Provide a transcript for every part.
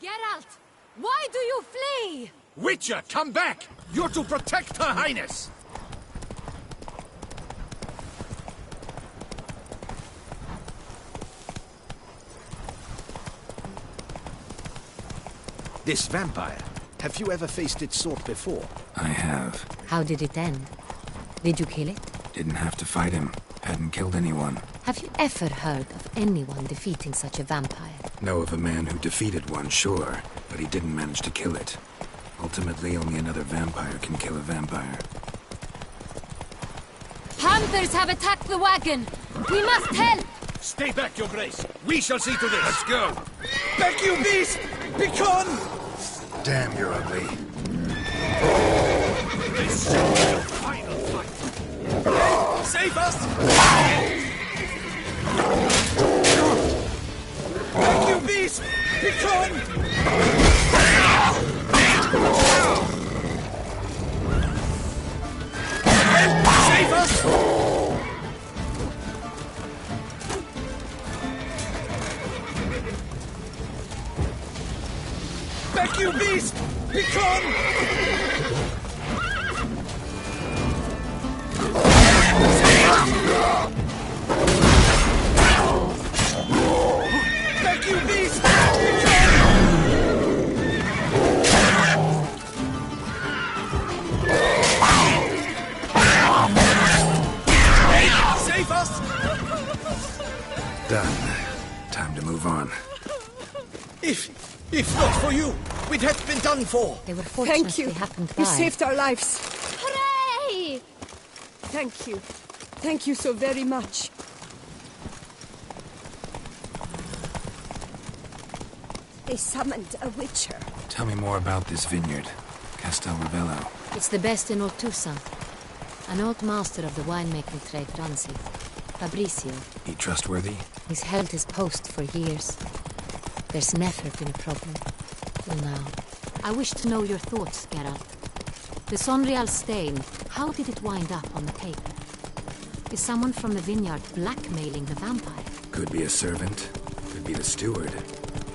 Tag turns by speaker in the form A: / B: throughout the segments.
A: Geralt! Why do you flee?
B: Witcher, come back! You're to protect Her Highness!
C: This vampire, have you ever faced its sort before?
D: I have.
A: How did it end? Did you kill it?
D: Didn't have to fight him. Hadn't killed anyone.
A: Have you ever heard of anyone defeating such a vampire?
D: Know of a man who defeated one, sure, but he didn't manage to kill it. Ultimately, only another vampire can kill a vampire.
A: Hunters have attacked the wagon! We must help!
B: Stay back, Your Grace. We shall see to this. Let's go.
C: Back, you beast! Begone!
D: Damn, you're ugly.
B: This shall be the final fight.
C: Save us! Back, you beast! Begone! Save us! Back, you beast! Begone! Back, you beast! Save us!
D: Done. Time to move on.
C: If not for you, we'd have been done for.
A: They were fortunate
E: Thank you.
A: they happened by.
E: You saved our lives.
A: Hooray!
E: Thank you. Thank you so very much. They summoned a witcher.
D: Tell me more about this vineyard. Castel Ravello.
A: It's the best in Oltusa. An old master of the winemaking trade runs it. Fabrizio.
D: He trustworthy?
A: He's held his post for years. There's never been a problem. Till now. I wish to know your thoughts, Geralt. The Sonreal stain, how did it wind up on the paper? Is someone from the vineyard blackmailing the vampire?
D: Could be a servant. Could be the steward.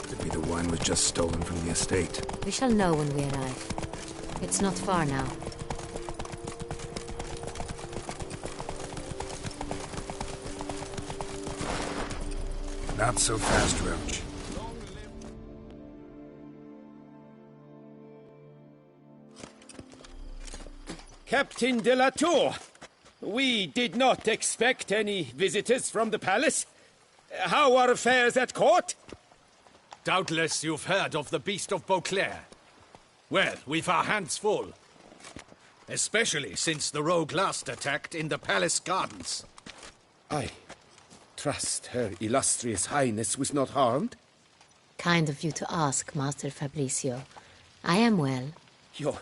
D: Could be the wine was just stolen from the estate.
A: We shall know when we arrive. It's not far now.
D: Not so fast, Roach.
F: Captain de la Tour, we did not expect any visitors from the palace. How are affairs at court?
B: Doubtless you've heard of the Beast of Beauclair. Well, we've our hands full. Especially since the rogue last attacked in the palace gardens.
F: I trust Her Illustrious Highness was not harmed.
A: Kind of you to ask, Master Fabrizio. I am well.
F: Your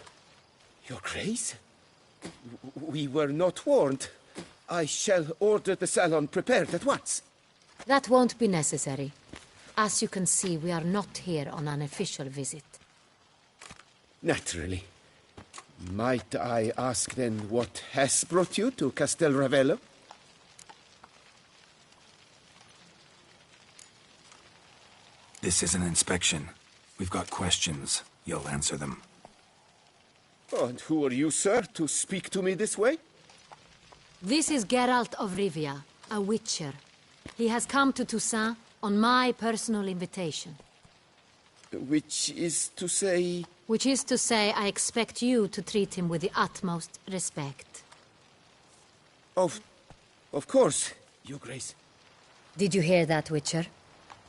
F: Grace? We were not warned. I shall order the salon prepared at once.
A: That won't be necessary. As you can see, we are not here on an official visit.
F: Naturally. Might I ask then what has brought you to Castel Ravello?
D: This is an inspection. We've got questions. You'll answer them.
F: Oh, and who are you, sir, to speak to me this way?
A: This is Geralt of Rivia, a witcher. He has come to Toussaint on my personal invitation.
F: Which is to say...
A: Which is to say, I expect you to treat him with the utmost respect.
F: Of course, Your Grace.
A: Did you hear that, Witcher?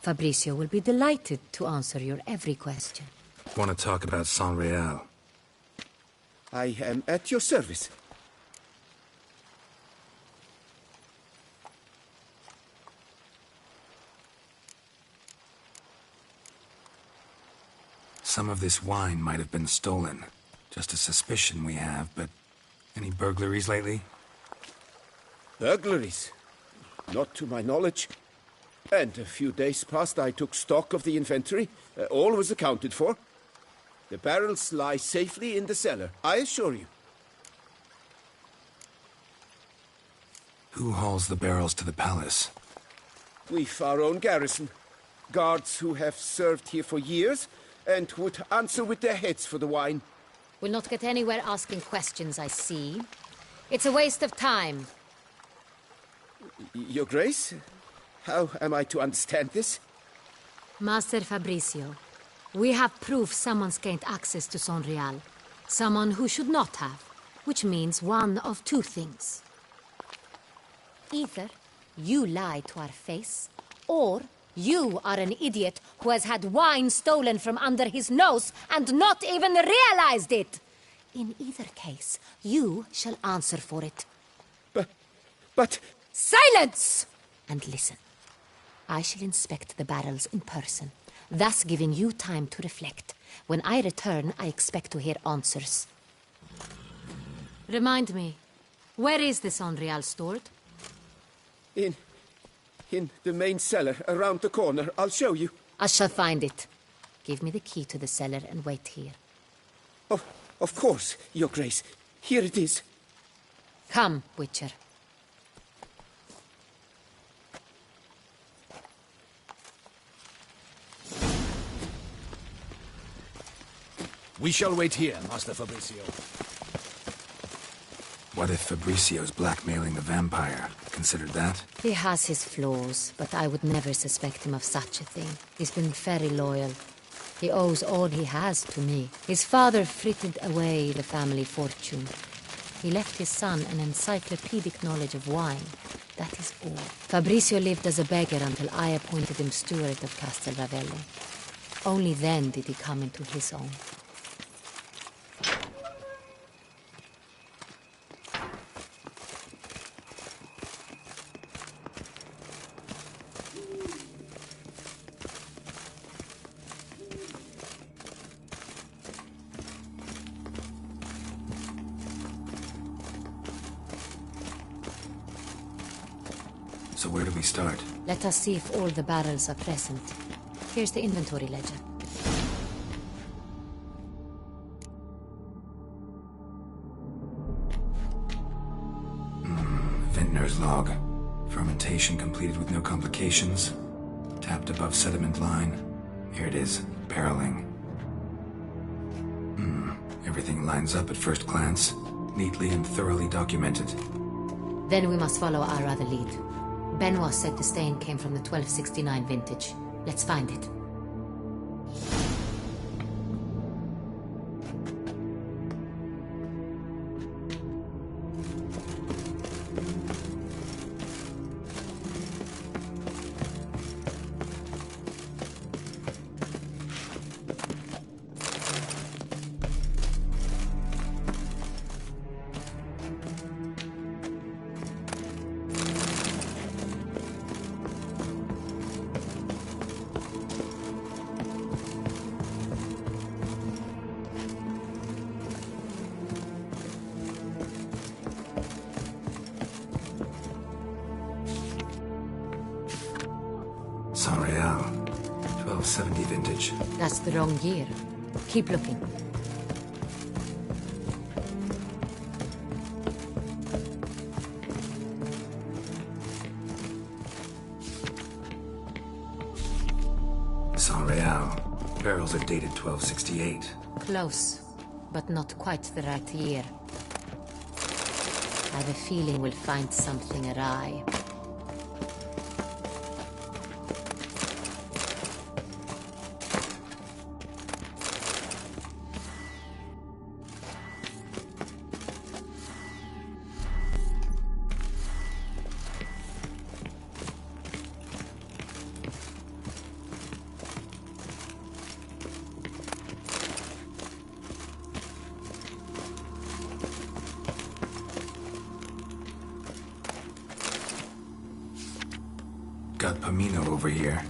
A: Fabrizio will be delighted to answer your every question.
D: Want to talk about Sonreal?
F: I am at your service.
D: Some of this wine might have been stolen. Just a suspicion we have, but... Any burglaries lately?
F: Burglaries? Not to my knowledge. And a few days past I took stock of the inventory. All was accounted for. The barrels lie safely in the cellar, I assure you.
D: Who hauls the barrels to the palace?
F: We've our own garrison. Guards who have served here for years, and would answer with their heads for the wine.
A: We'll not get anywhere asking questions, I see. It's a waste of time.
F: Your Grace? How am I to understand this?
A: Master Fabricio, we have proof someone's gained access to Son Real. Someone who should not have, which means one of two things. Either you lie to our face, or you are an idiot who has had wine stolen from under his nose and not even realized it. In either case, you shall answer for it.
F: But...
A: Silence! And listen. I shall inspect the barrels in person, thus giving you time to reflect. When I return, I expect to hear answers. Remind me, where is this Son Real stored?
F: In the main cellar, around the corner. I'll show you.
A: I shall find it. Give me the key to the cellar and wait here.
F: Oh, of course, Your Grace. Here it is.
A: Come, Witcher.
B: We shall wait here, Master Fabricio.
D: What if Fabricio's blackmailing the vampire? Considered that?
A: He has his flaws, but I would never suspect him of such a thing. He's been very loyal. He owes all he has to me. His father frittered away the family fortune. He left his son an encyclopedic knowledge of wine. That is all. Fabricio lived as a beggar until I appointed him steward of Castel Ravello. Only then did he come into his own.
D: So where do we start?
A: Let us see if all the barrels are present. Here's the inventory ledger.
D: Vintner's log. Fermentation completed with no complications. Tapped above sediment line. Here it is. Barreling. Everything lines up at first glance. Neatly and thoroughly documented.
A: Then we must follow our other lead. Benoit said the stain came from the 1269 vintage. Let's find it.
D: San Real. 1270 vintage.
A: That's the wrong year. Keep looking.
D: San Real. Barrels are dated 1268.
A: Close, but not quite the right year. I have a feeling we'll find something awry.
D: Got Pomino over here.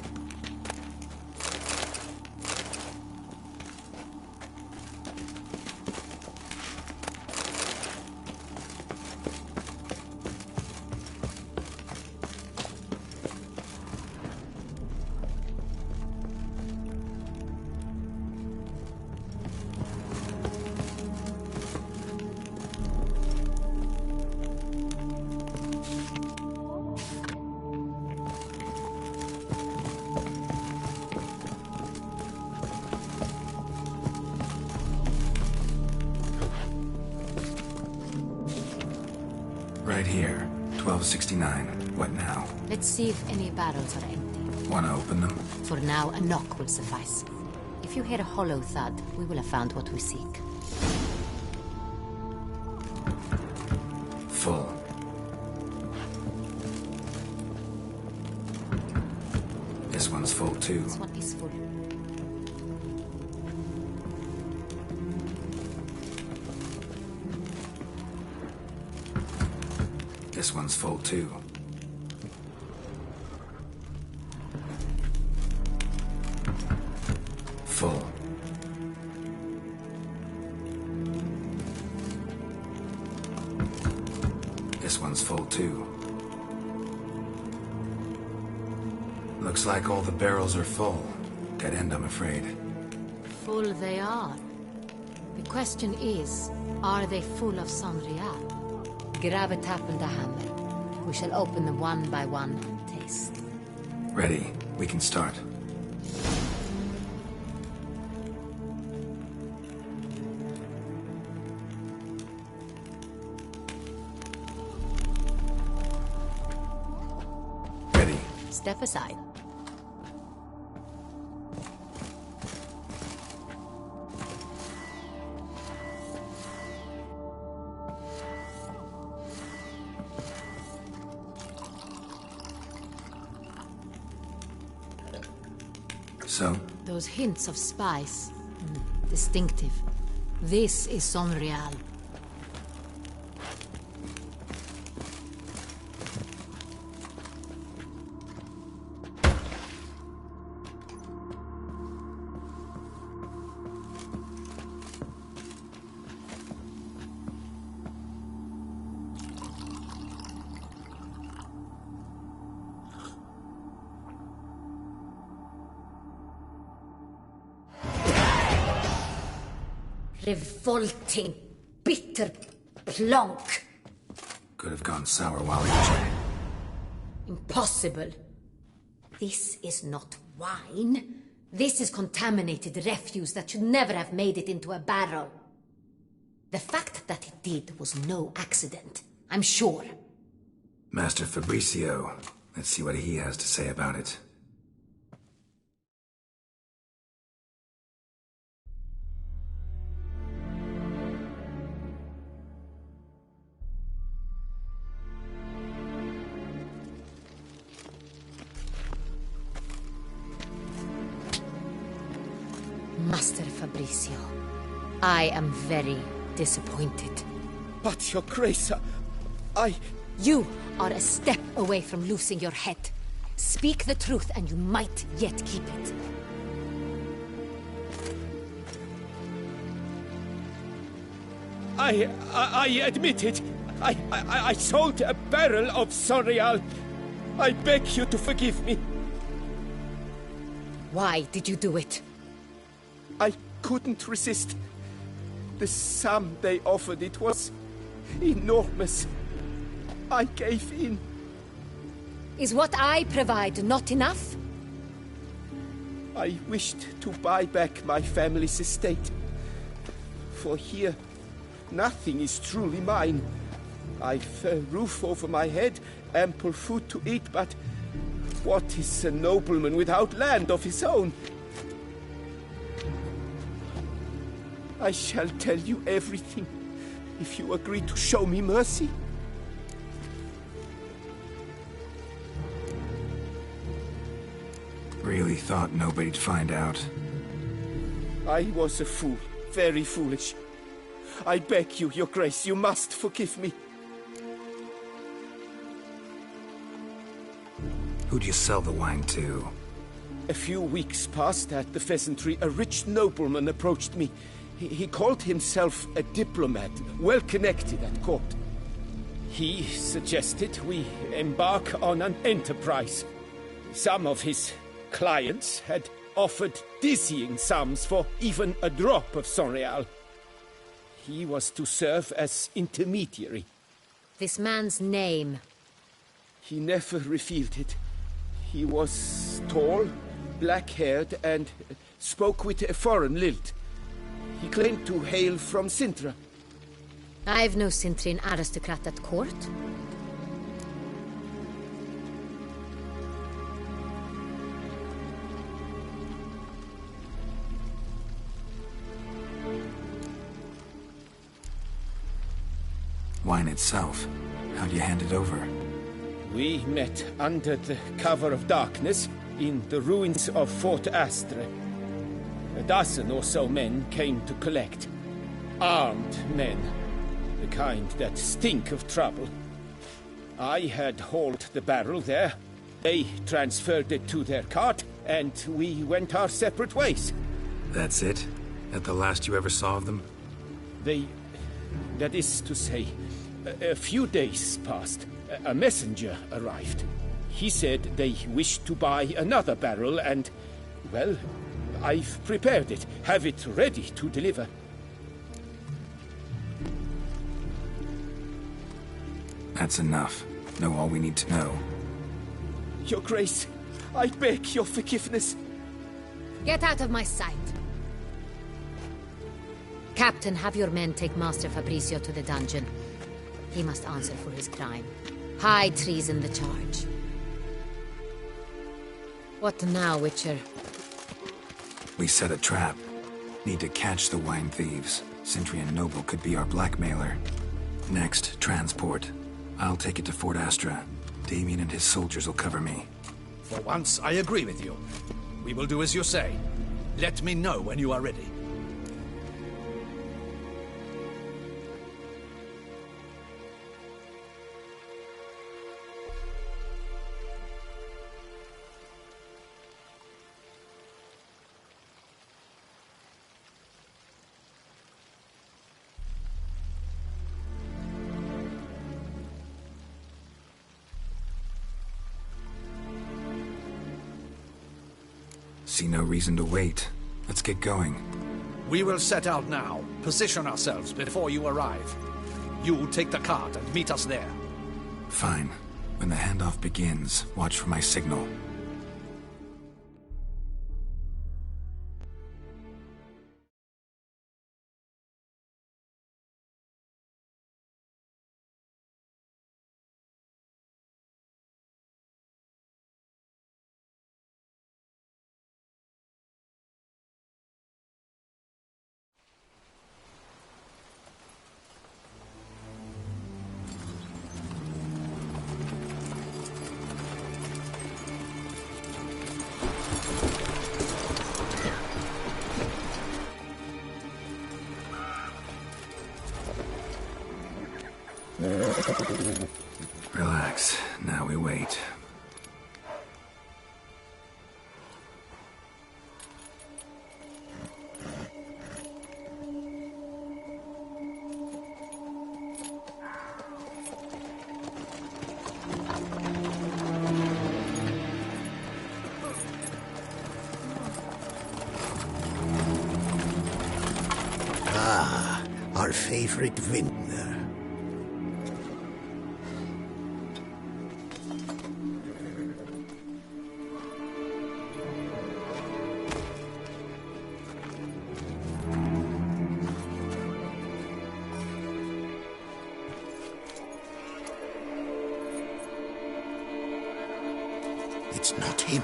D: Right here. 1269. What now?
A: Let's see if any barrels are empty.
D: Wanna open them?
A: For now, a knock will suffice. If you hear a hollow thud, we will have found what we seek.
D: Full. This one's full too.
A: This one is full.
D: This one's full too. Full. This one's full too. Looks like all the barrels are full. Dead end, I'm afraid.
A: Full they are. The question is, are they full of Sanrial? Grab a tap and a hammer. We shall open them one by one and taste.
D: Ready. We can start. Ready.
A: Step aside.
D: So?
A: Those hints of spice. Distinctive. This is Sonreal. Revolting, bitter plonk.
D: Could have gone sour while it was.
A: Impossible. This is not wine. This is contaminated refuse that should never have made it into a barrel. The fact that it did was no accident, I'm sure.
D: Master Fabricio. Let's see what he has to say about it.
A: Master Fabricio, I am very disappointed.
F: But, Your Grace,
A: You are a step away from losing your head. Speak the truth and you might yet keep it.
F: I admit it. I sold a barrel of Sonreal. I beg you to forgive me.
A: Why did you do it?
F: I couldn't resist. The sum they offered, it was enormous. I gave in.
A: Is what I provide not enough?
F: I wished to buy back my family's estate. For here, nothing is truly mine. I've a roof over my head, ample food to eat, but what is a nobleman without land of his own? I shall tell you everything, if you agree to show me mercy.
D: Really thought nobody'd find out.
F: I was a fool, very foolish. I beg you, Your Grace, you must forgive me.
D: Who'd you sell the wine to?
F: A few weeks past at the pheasantry, a rich nobleman approached me. He called himself a diplomat, well connected at court. He suggested we embark on an enterprise. Some of his clients had offered dizzying sums for even a drop of Sonreal. He was to serve as intermediary.
A: This man's name.
F: He never revealed it. He was tall, black-haired, and spoke with a foreign lilt. He claimed to hail from Sintra.
A: I've no Sintrian aristocrat at court.
D: wine itself. How'd you hand it over?
F: We met under the cover of darkness in the ruins of Fort Astre. A dozen or so men came to collect. Armed men. The kind that stink of trouble. I had hauled the barrel there. They transferred it to their cart, and we went our separate ways.
D: That's it? That the last you ever saw of them?
F: That is to say, a few days passed. A messenger arrived. He said they wished to buy another barrel and, well, I've prepared it. Have it ready to deliver.
D: That's enough. Know all we need to know.
F: Your Grace, I beg your forgiveness.
A: Get out of my sight. Captain, have your men take Master Fabrizio to the dungeon. He must answer for his crime. High treason the charge. What now, Witcher?
D: We set a trap. Need to catch the wine thieves. Sentry and Noble could be our blackmailer. Next, transport. I'll take it to Fort Astra. Damien and his soldiers will cover me.
B: For once, I agree with you. We will do as you say. Let me know when you are ready.
D: See no reason to wait. Let's get going.
B: We will set out now. Position ourselves before you arrive. You take the cart and meet us there.
D: Fine. When the handoff begins, watch for my signal. Relax. Now we wait.
C: Ah, our favorite vintner. It's not him.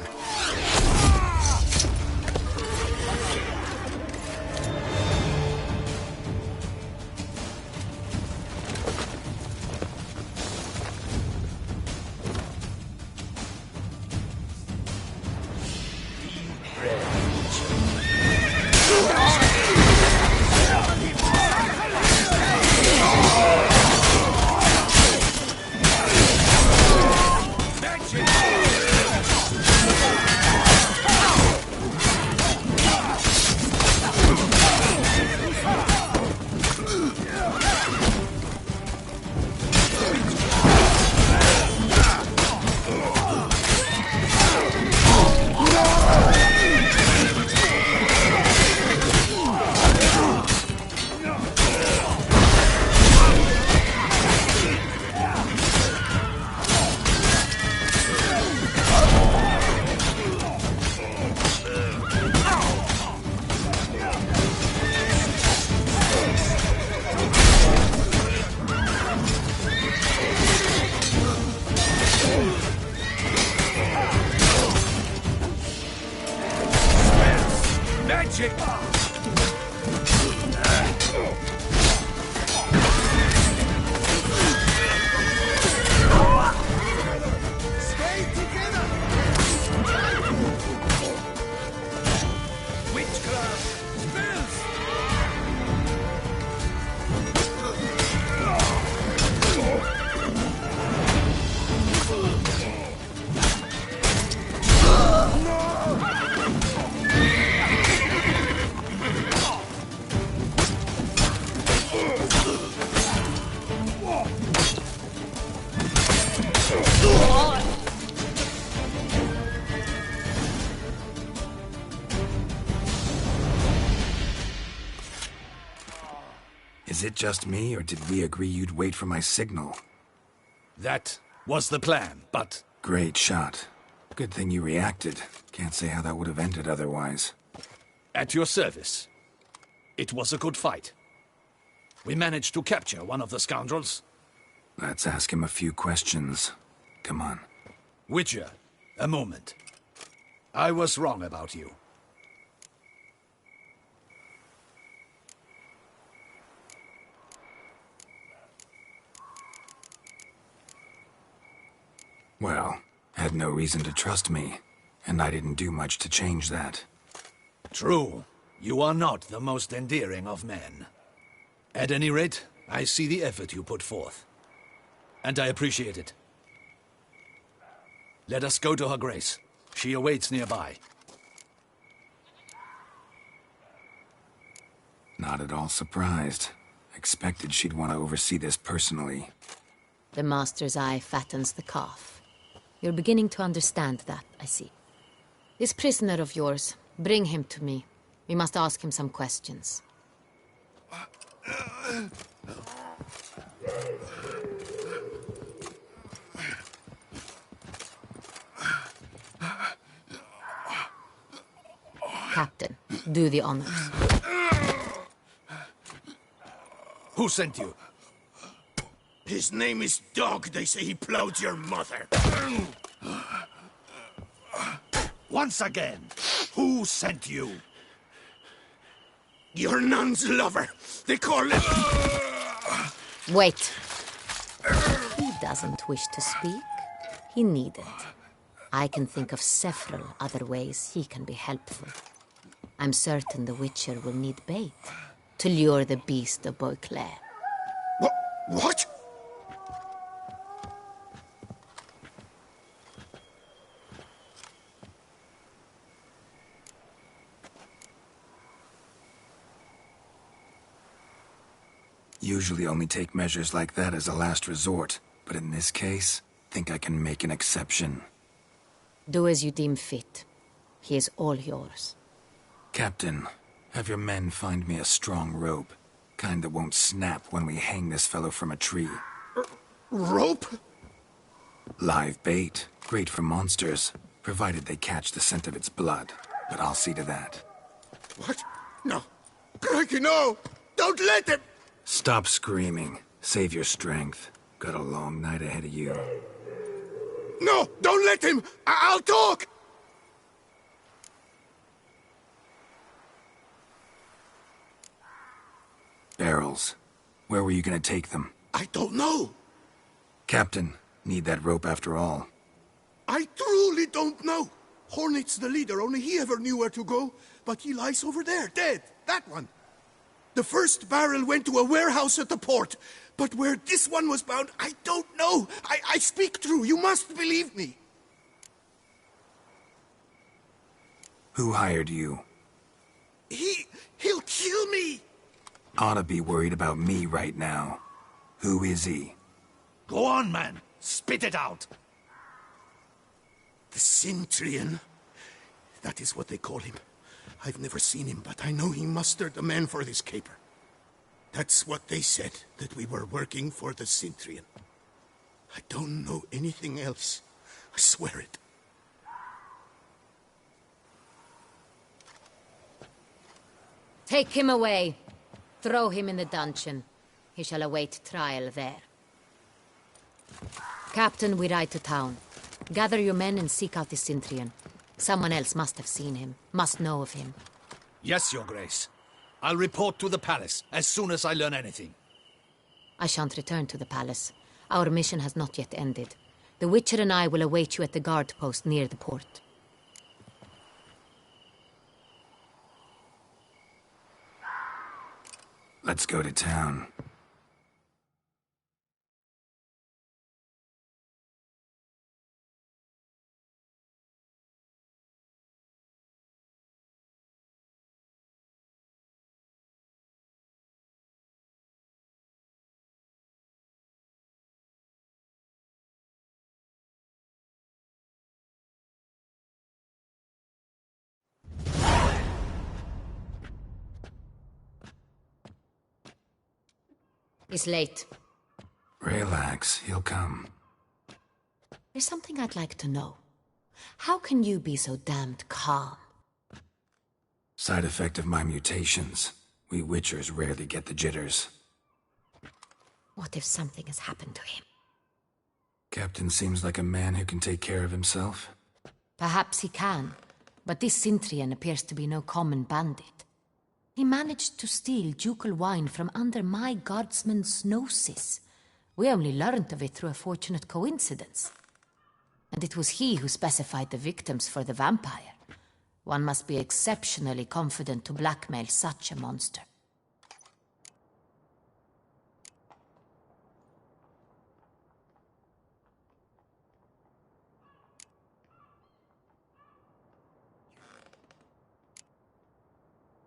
D: Is it just me, or did we agree you'd wait for my signal?
B: That was the plan, but...
D: Great shot. Good thing you reacted. Can't say how that would have ended otherwise.
B: At your service. It was a good fight. We managed to capture one of the scoundrels.
D: Let's ask him a few questions. Come on.
B: Witcher, a moment. I was wrong about you.
D: Well, had no reason to trust me, and I didn't do much to change that.
B: True. You are not the most endearing of men. At any rate, I see the effort you put forth. And I appreciate it. Let us go to her grace. She awaits nearby.
D: Not at all surprised. Expected she'd want to oversee this personally.
A: The master's eye fattens the calf. You're beginning to understand that, I see. This prisoner of yours, bring him to me. We must ask him some questions. Captain, do the honors.
B: Who sent you?
G: His name is Dog. They say he plowed your mother.
B: Once again, who sent you?
G: Your nun's lover. They call him...
A: Wait. He doesn't wish to speak. He needn't. I can think of several other ways he can be helpful. I'm certain the Witcher will need bait to lure the beast of Beauclair.
G: What?
D: Usually only take measures like that as a last resort, but in this case, think I can make an exception.
A: Do as you deem fit. He is all yours.
D: Captain, have your men find me a strong rope. Kind that won't snap when we hang this fellow from a tree.
G: Rope?
D: Live bait. Great for monsters, provided they catch the scent of its blood. But I'll see to that.
G: What? No. Crikey, no! Don't let him!
D: Stop screaming. Save your strength. Got a long night ahead of you.
G: No! Don't let him! I'll talk!
D: Barrels. Where were you gonna take them?
G: I don't know.
D: Captain, need that rope after all.
G: I truly don't know. Hornet's the leader, only he ever knew where to go. But he lies over there, dead. That one. The first barrel went to a warehouse at the port. But where this one was bound, I don't know. I speak true. You must believe me.
D: Who hired you?
G: He'll kill me.
D: Ought to be worried about me right now. Who is he?
B: Go on, man. Spit it out.
G: The Centurion. That is what they call him. I've never seen him, but I know he mustered the men for this caper. That's what they said, that we were working for the Centurion. I don't know anything else. I swear it.
A: Take him away. Throw him in the dungeon. He shall await trial there. Captain, we ride to town. Gather your men and seek out the Centurion. Someone else must have seen him, must know of him.
B: Yes, Your Grace. I'll report to the palace as soon as I learn anything.
A: I shan't return to the palace. Our mission has not yet ended. The Witcher and I will await you at the guard post near the port.
D: Let's go to town.
A: He's late.
D: Relax, he'll come.
A: There's something I'd like to know. How can you be so damned calm?
D: Side effect of my mutations. We Witchers rarely get the jitters.
A: What if something has happened to him?
D: Captain seems like a man who can take care of himself.
A: Perhaps he can, but this Sintrian appears to be no common bandit. He managed to steal ducal wine from under my guardsman's noses. We only learned of it through a fortunate coincidence. And it was he who specified the victims for the vampire. One must be exceptionally confident to blackmail such a monster.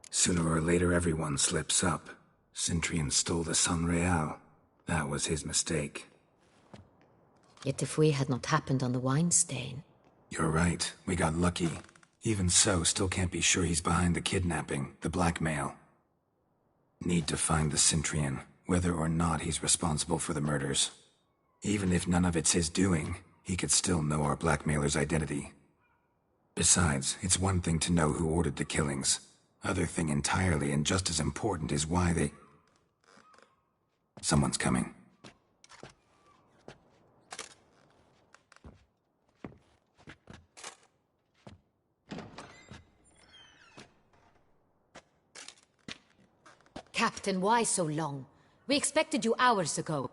D: Sooner or later everyone slips up. Sintrian stole the Sun Real. That was his mistake.
A: Yet if we had not happened on the wine stain...
D: You're right, we got lucky. Even so, still can't be sure he's behind the kidnapping, the blackmail. Need to find the Sintrian, whether or not he's responsible for the murders. Even if none of it's his doing, he could still know our blackmailer's identity. Besides, it's one thing to know who ordered the killings. Other thing entirely, and just as important, is why they... Someone's coming.
A: Captain, why so long? We expected you hours ago.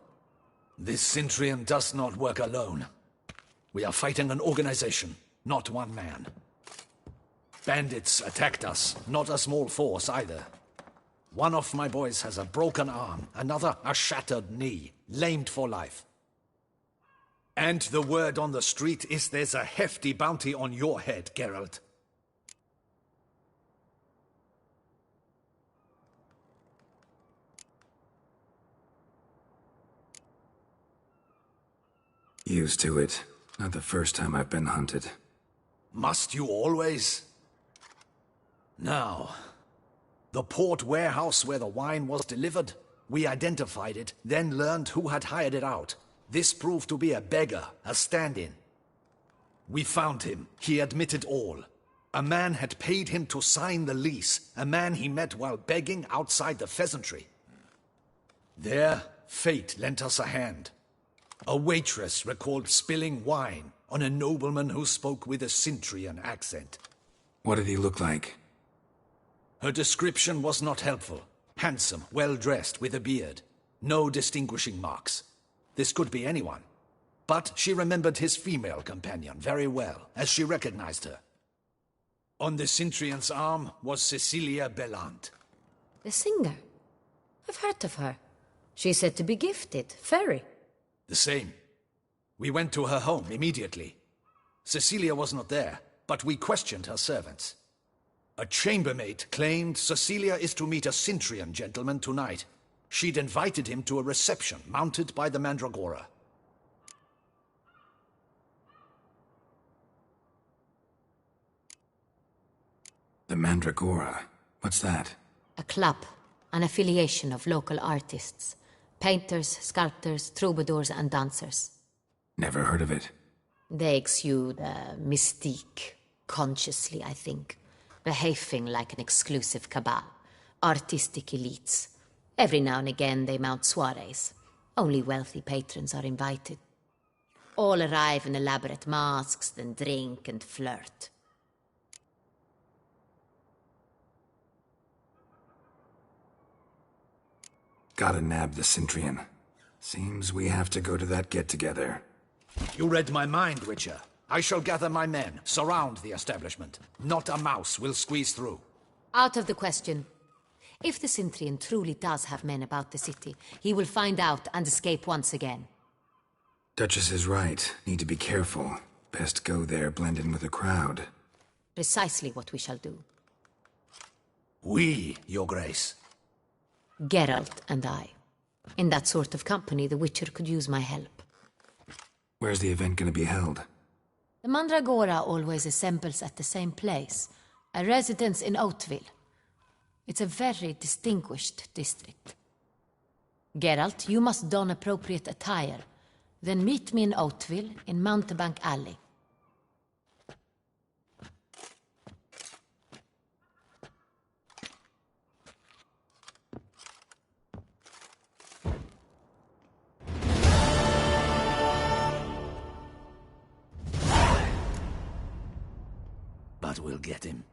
B: This Sintrian does not work alone. We are fighting an organization, not one man. Bandits attacked us, not a small force either. One of my boys has a broken arm, another a shattered knee, lamed for life. And the word on the street is there's a hefty bounty on your head, Geralt.
D: Used to it. Not the first time I've been hunted.
B: Must you always? Now, the port warehouse where the wine was delivered, we identified it, then learned who had hired it out. This proved to be a beggar, a stand-in. We found him. He admitted all. A man had paid him to sign the lease, a man he met while begging outside the pheasantry. There, fate lent us a hand. A waitress recalled spilling wine on a nobleman who spoke with a Sintrian accent.
D: What did he look like?
B: Her description was not helpful. Handsome, well-dressed, with a beard. No distinguishing marks. This could be anyone. But she remembered his female companion very well, as she recognized her. On the Sintrian's arm was Cecilia Bellant.
A: The singer? I've heard of her. She's said to be gifted, fairy.
B: The same. We went to her home immediately. Cecilia was not there, but we questioned her servants. A chambermaid claimed Cecilia is to meet a Sintrian gentleman tonight. She'd invited him to a reception mounted by the Mandragora.
D: The Mandragora? What's that?
A: A club, an affiliation of local artists. Painters, sculptors, troubadours and dancers.
D: Never heard of it.
A: They exude mystique, consciously, I think. Behaving like an exclusive cabal. Artistic elites. Every now and again they mount soirees. Only wealthy patrons are invited. All arrive in elaborate masks, then drink and flirt.
D: Gotta nab the Sintrian. Seems we have to go to that get-together.
B: You read my mind, Witcher. I shall gather my men, surround the establishment. Not a mouse will squeeze through.
A: Out of the question. If the Sintrian truly does have men about the city, he will find out and escape once again.
D: Duchess is right. Need to be careful. Best go there, blend in with the crowd.
A: Precisely what we shall do.
B: We, Your Grace.
A: Geralt and I. In that sort of company, the Witcher could use my help.
D: Where's the event gonna be held?
A: The Mandragora always assembles at the same place, a residence in Oatville. It's a very distinguished district. Geralt, you must don appropriate attire. Then meet me in Oatville, in Mountebank Alley.
B: But we'll get him.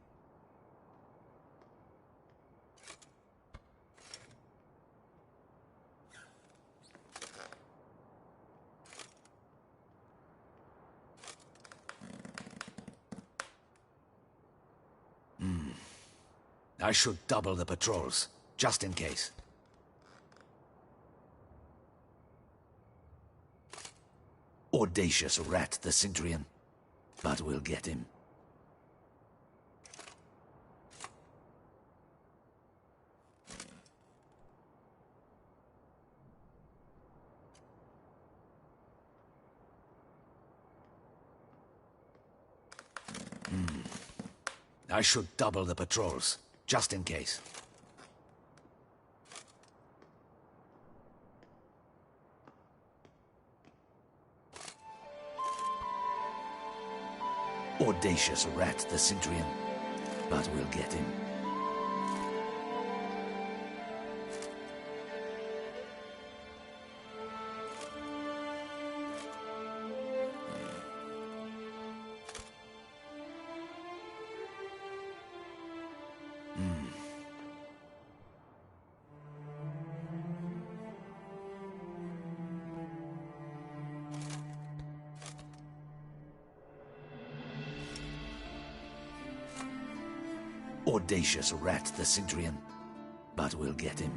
B: I should double the patrols, just in case. Audacious rat, the Centurion. But we'll get him. I should double the patrols, just in case. Audacious rat, the Centurion. But we'll get him. Audacious rat, the Centurion. But we'll get him.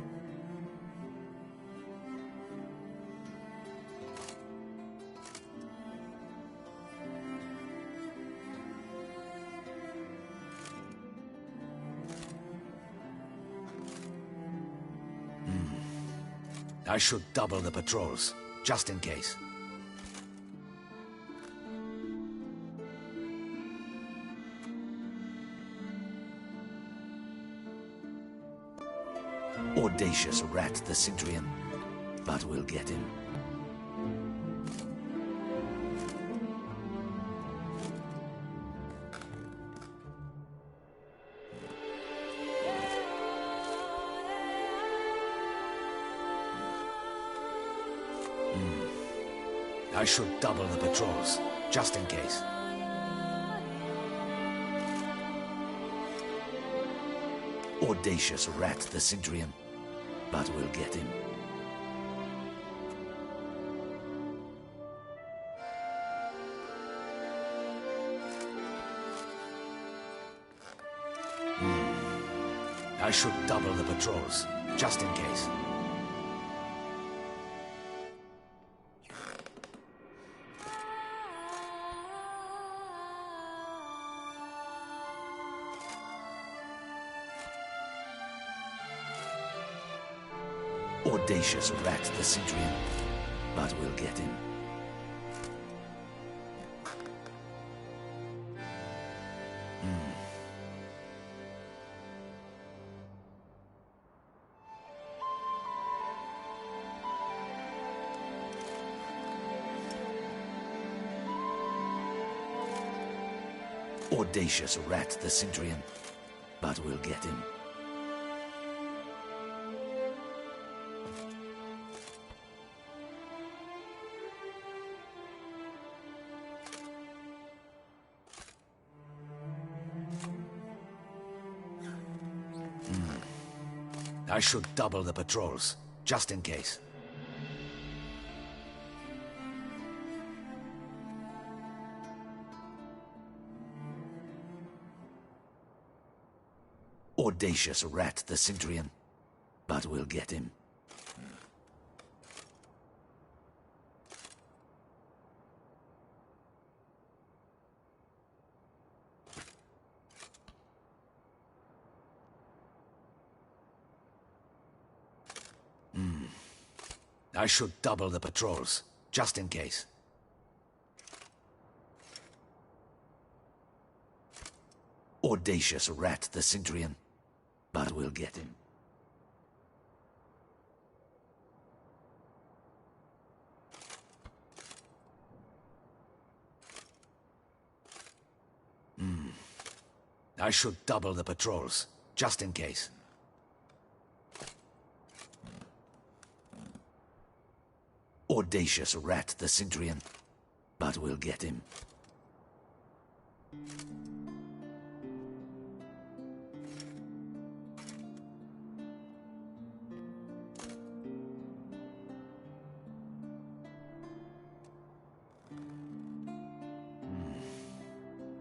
B: I should double the patrols, just in case. Audacious rat, the Centurion. But we'll get him. I should double the patrols, just in case. Audacious rat, the Centurion. But we'll get him. I should double the patrols, just in case. Audacious rat, the Centurion. But we'll get him. Audacious rat, the Centurion. But we'll get him. I should double the patrols, just in case. Audacious rat, the Centurion. But we'll get him. I should double the patrols, just in case. Audacious rat, the Centurion. But we'll get him. I should double the patrols, just in case. Audacious rat, the Centurion. But we'll get him.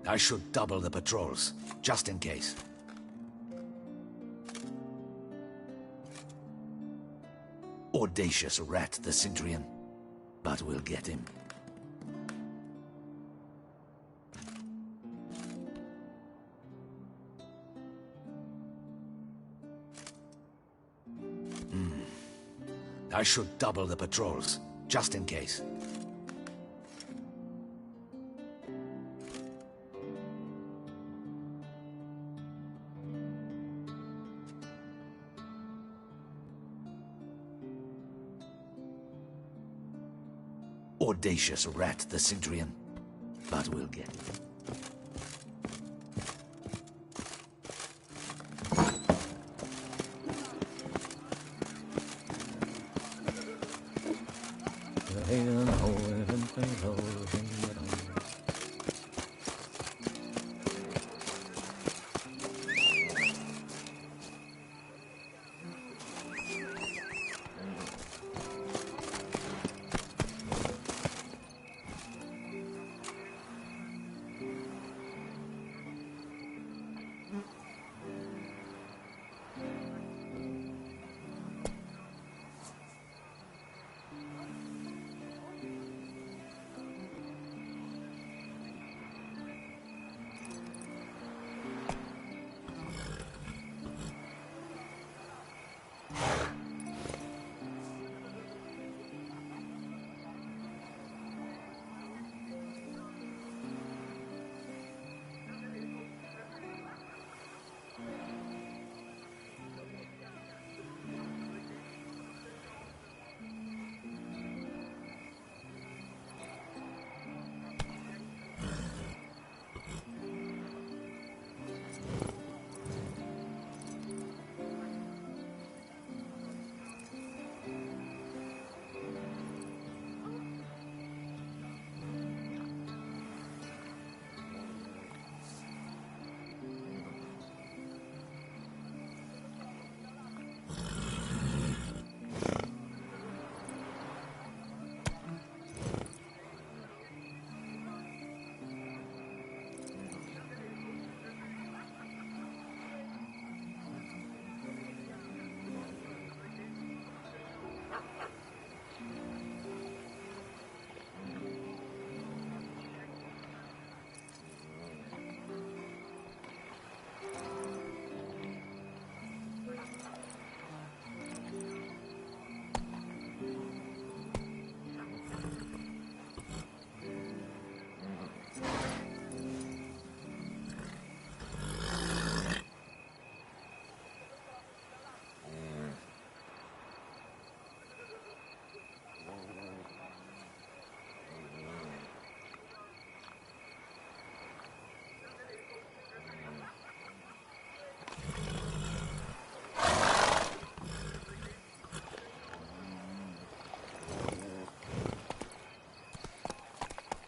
B: I should double the patrols, just in case. Audacious rat, the Centurion. But we'll get him. I should double the patrols, just in case. Audacious rat, the Centurion. But we'll get him.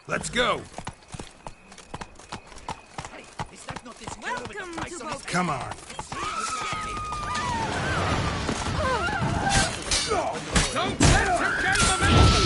H: Let's go!
I: Hey, is that not this girl with the price on his head?
H: Come on.
F: Don't let her gain momentum!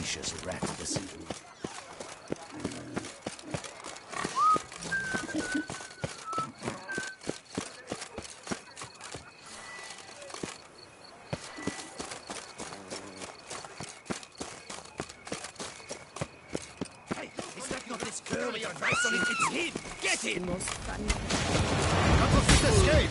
B: Vicious rat this evening.
I: Hey, is that not this girl with your face on it? It's him! Get him!
E: Most funny.
H: That was his escape!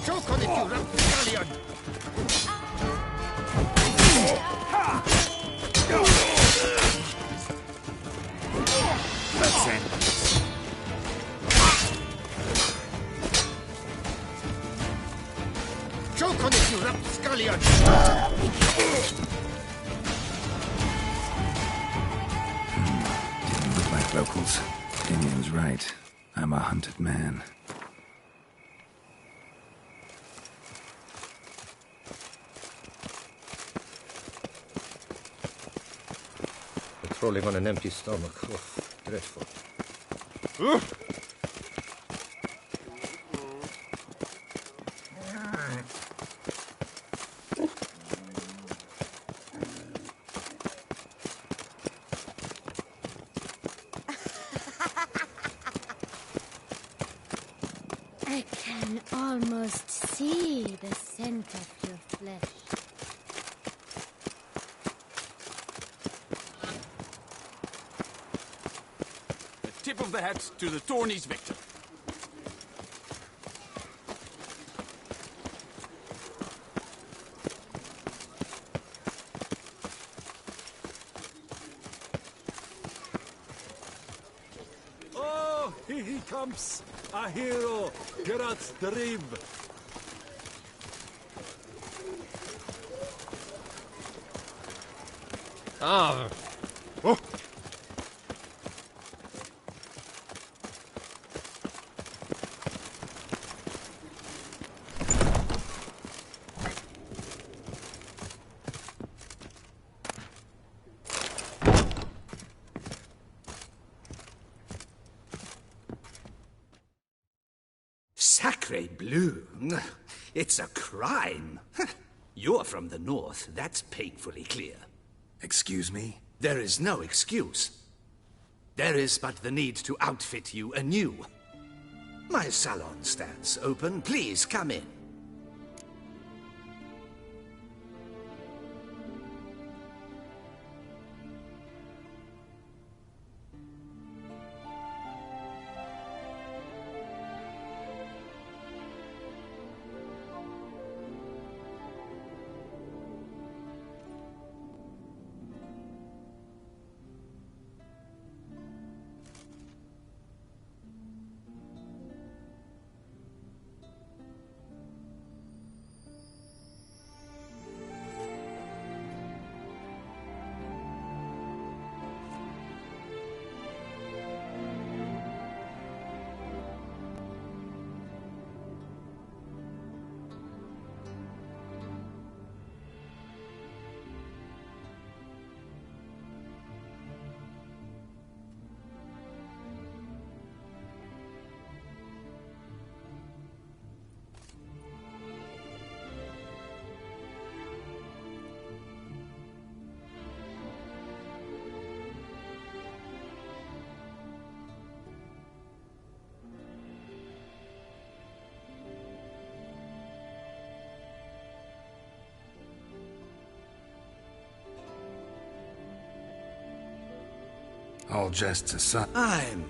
I: Choke on it, you rapscallion!
D: Let's end this.
I: Choke on it, you rapscallion!
D: Didn't look like locals. Damien's right. I'm a hunted man.
F: Patrolling on an empty stomach. Oh, dreadful.
J: I can almost see the scent of your flesh.
H: A tip of the hat to the Tawny's victor.
K: Oh, here he comes! A hero! Gerard's dream!
F: Ah! Oh!
B: Sacre bleu! It's a crime! You're from the north, that's painfully clear.
D: Excuse me?
B: There is no excuse. There is but the need to outfit you anew. My salon stands open. Please come in.
D: All jests aside.
B: I'm...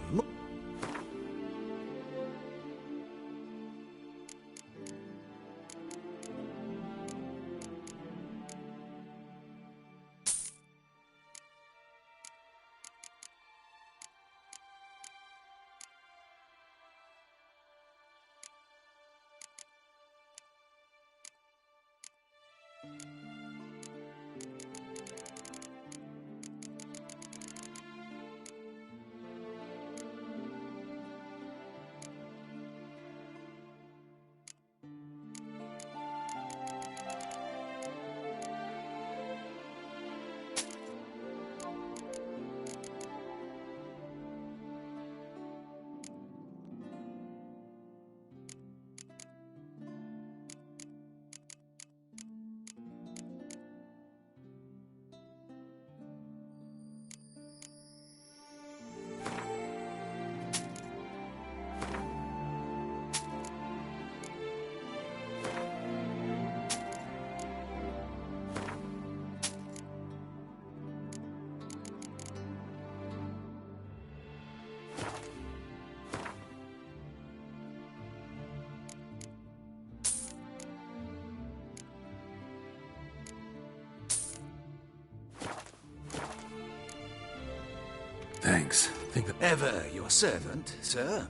D: Thanks. Think that...
B: Ever your servant, sir.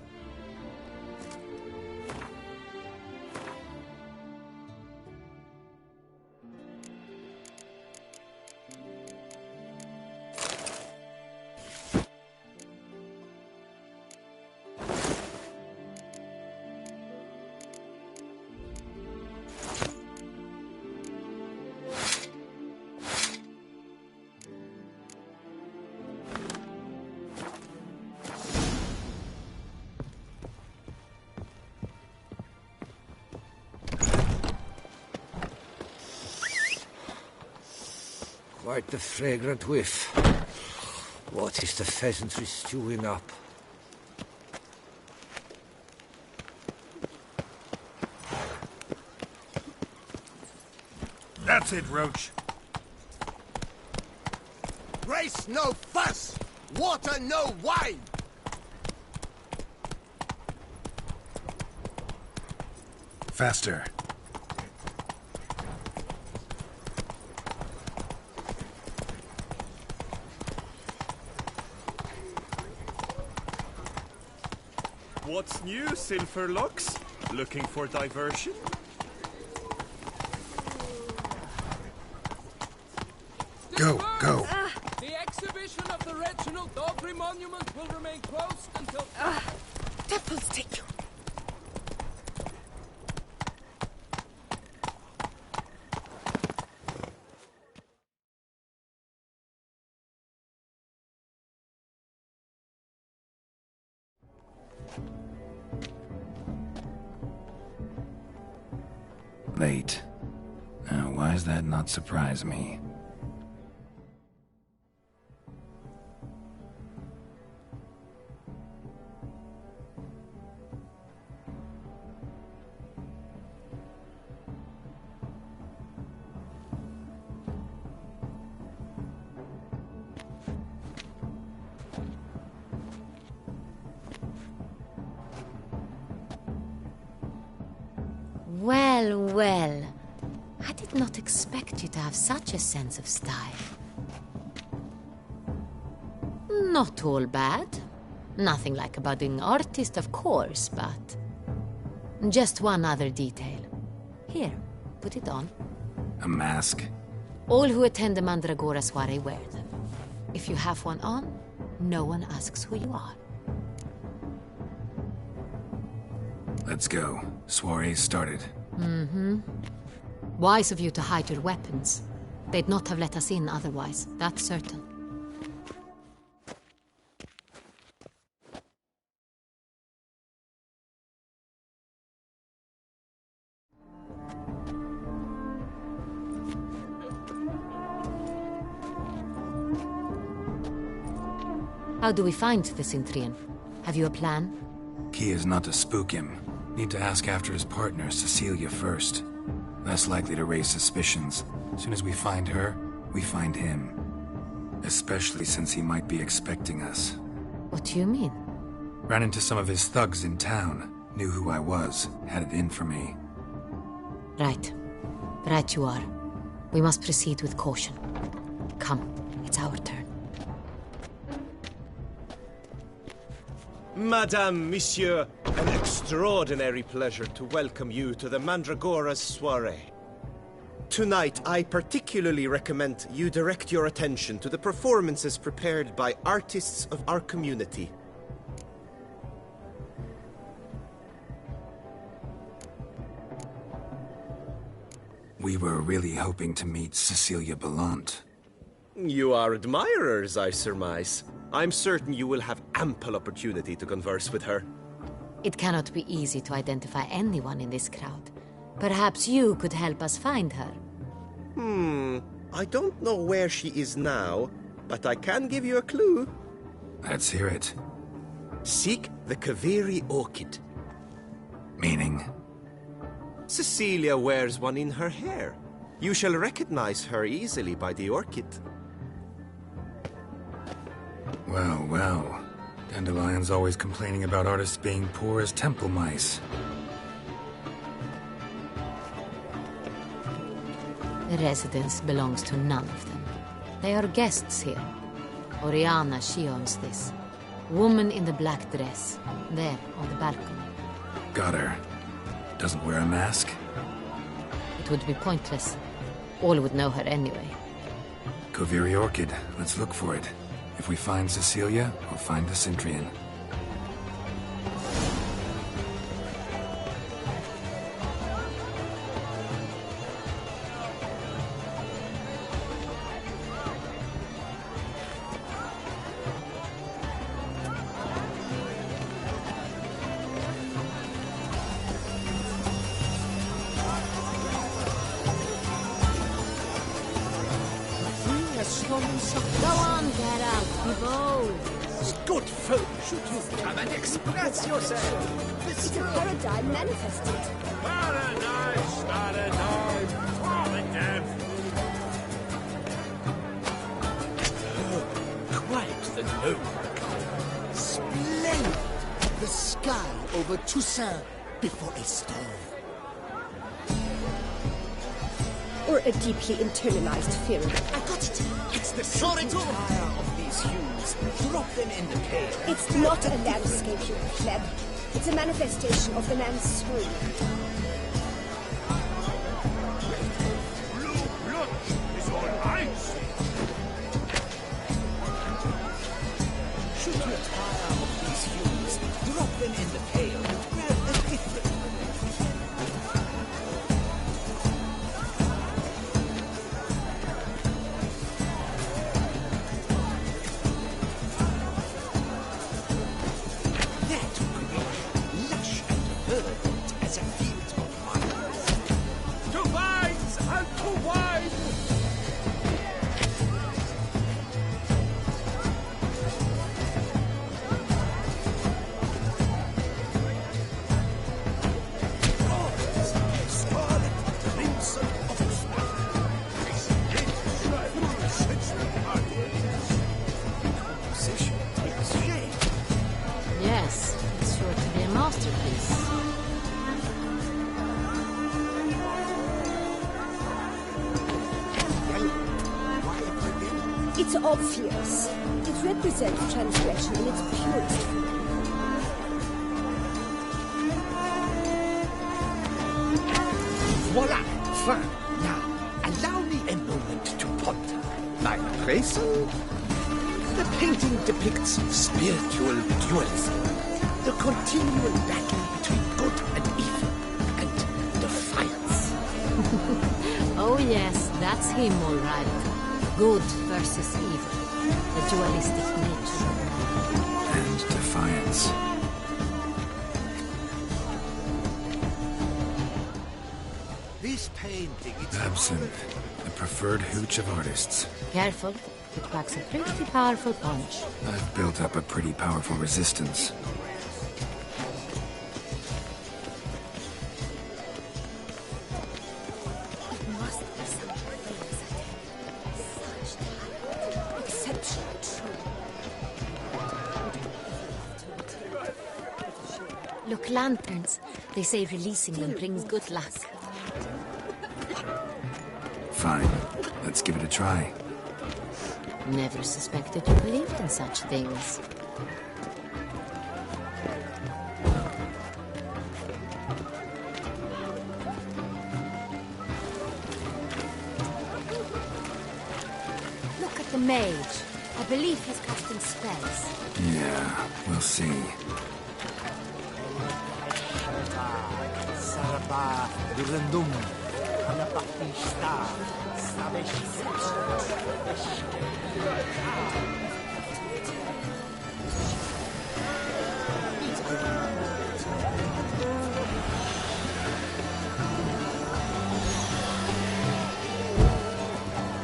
L: Quite the fragrant whiff. What is the pheasantry stewing up?
M: That's it, Roach.
I: Race no fuss! Water no wine!
D: Faster.
K: What's new, Silverlocks? Looking for diversion?
D: Go, go.
N: The exhibition of the Reginald Dogry Monument will remain closed until...
E: Devils take you!
D: Late. Now, why does that not surprise me?
A: Well, well. I did not expect you to have such a sense of style. Not all bad. Nothing like a budding artist, of course, but... just one other detail. Here, put it on.
D: A mask?
A: All who attend the Mandragora soiree wear them. If you have one on, no one asks who you are.
D: Let's go. Soiree started.
A: Mm-hmm. Wise of you to hide your weapons. They'd not have let us in otherwise, that's certain. How do we find the Cintrian? Have you a plan?
D: Key is not to spook him. Need to ask after his partner, Cecilia, first. Less likely to raise suspicions. As soon as we find her, we find him. Especially since he might be expecting us.
A: What do you mean?
D: Ran into some of his thugs in town. Knew who I was. Had it in for me.
A: Right. Right you are. We must proceed with caution. Come, it's our turn.
F: Madame, Monsieur, an extraordinary pleasure to welcome you to the Mandragora's soiree. Tonight, I particularly recommend you direct your attention to the performances prepared by artists of our community.
D: We were really hoping to meet Cecilia Belant.
F: You are admirers, I surmise. I'm certain you will have ample opportunity to converse with her.
A: It cannot be easy to identify anyone in this crowd. Perhaps you could help us find her.
F: I don't know where she is now, but I can give you a clue.
D: Let's hear it.
F: Seek the Kaveri orchid.
D: Meaning?
F: Cecilia wears one in her hair. You shall recognize her easily by the orchid.
D: Well, well. Dandelion's always complaining about artists being poor as temple mice.
A: The residence belongs to none of them. They are guests here. Oriana, she owns this. Woman in the black dress. There, on the balcony.
D: Got her. Doesn't wear a mask?
A: It would be pointless. All would know her anyway.
D: Koviri Orchid. Let's look for it. If we find Cecilia, we'll find the Centrian.
A: Go on, get out, be bold.
I: Good folk, should you come and express yourself?
E: It's a paradigm manifested.
K: Paradise, paradise, falling down.
I: Quite the noble. Splendid. The sky over Toussaint before a storm.
E: Or a deeply internalized fear.
I: I got it. It's the shooting fire of these hues. Drop them in the pail.
E: It's not a landscape, you pleb. It's a manifestation of the man's soul.
K: Blue blood is all I see.
I: Shoot your fire of these hues. Drop them in the pail. Grab a different.
A: Yes, it's sure to be a masterpiece.
E: It's obvious. It represents transgression in its purest form.
I: Voila! Fine. Now, allow me a moment to ponder. My appraisal? The painting depicts spiritual dualism. The continual battle between good and evil. And defiance.
A: Oh yes, that's him all right. Good versus evil. The dualistic nature of man.
D: And defiance.
I: This painting, it's...
D: Absinthe, the preferred hooch of artists.
A: Careful, it packs a pretty powerful punch.
D: I've built up a pretty powerful resistance.
A: Look, lanterns. They say releasing them brings good luck.
D: Fine. Let's give it a try.
A: Never suspected you believed in such things. Look at the mage. I believe he's casting spells.
D: Yeah, we'll see.
I: Sarapa Durandum. Anapatista.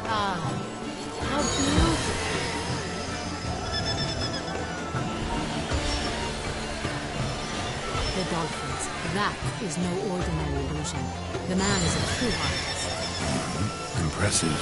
A: Ah, how beautiful. The dolphins. That is no ordinary illusion. The man is a true artist.
D: Impressive.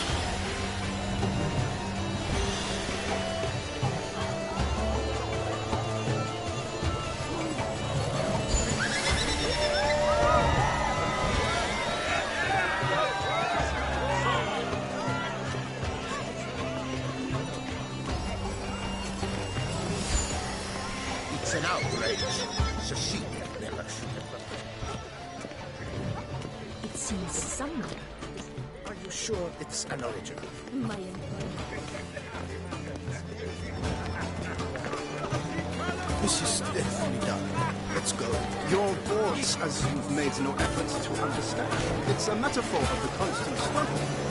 I: It's an outrage. Cecilia never should have.
E: It seems somewhere.
I: Are you sure it's an original?
E: My employer.
G: This is definitely done. Let's go.
M: You're bored as you've made no effort to understand. It's a metaphor of the constant struggle.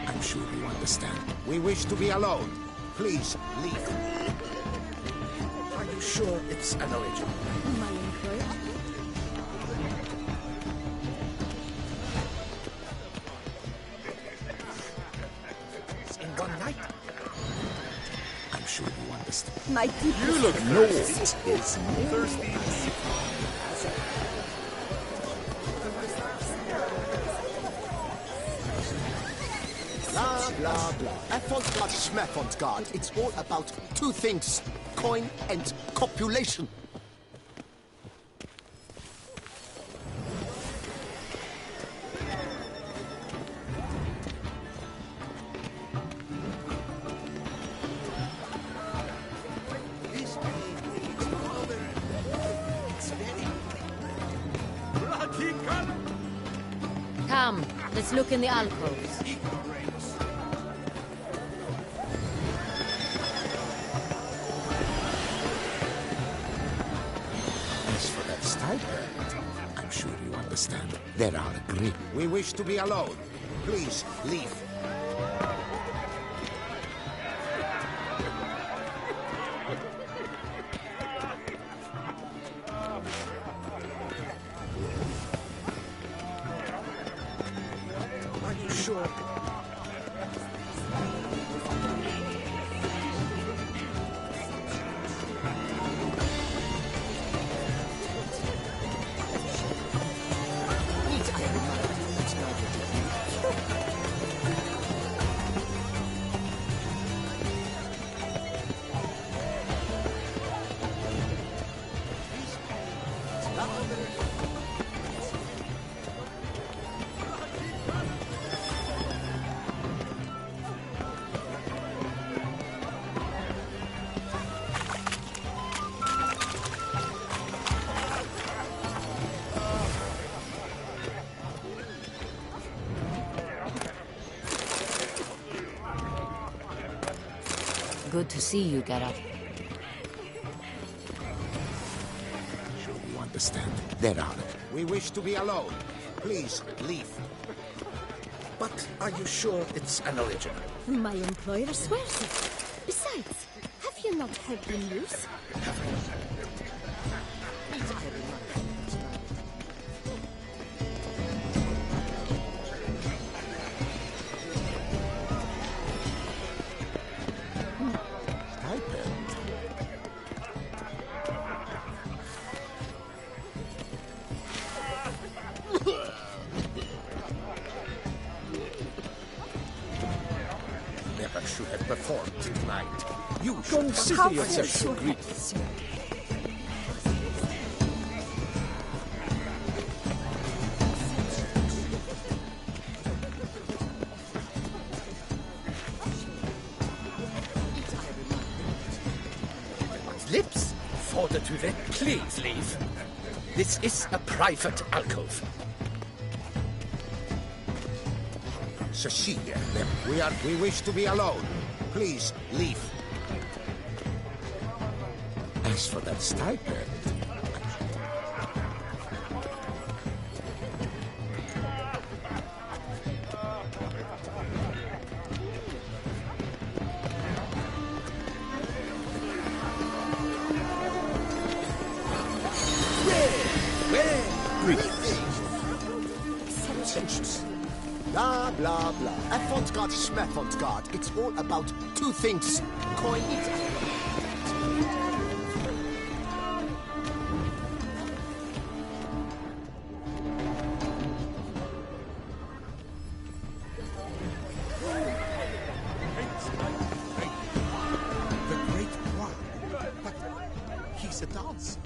I: I'm sure you understand. We wish to be alone. Please, leave. Are you sure it's an original?
E: My employer.
I: In one night? I'm sure you understand.
E: My people.
H: You look
I: No,
H: thirsty.
I: it is
H: Thirsty.
I: Blah, blah, blah. Avant-garde, schmavant-garde. It's all about two things. Coin and copulation.
A: Come, let's look in the alcoves.
I: As for that stipend, I'm sure you understand. There are agreed. We wish to be alone. Please, leave. Are you sure?
A: Good to see you, Geralt.
I: Sure you understand. There are. We wish to be alone. Please, leave. But are you sure it's an original?
E: My employer swears it. Besides, have you not heard the news?
I: mind. You should
F: Consider yourself agreed.
I: Lips? For the duvet, please leave. This is a private alcove.
O: Cecilia, we wish to be alone. Please, leave. As for that stipend...
P: Blah, blah, blah. Avant-garde, schmavant-garde. It's all about two things. Coin it.
G: The great one. But he's a dancer.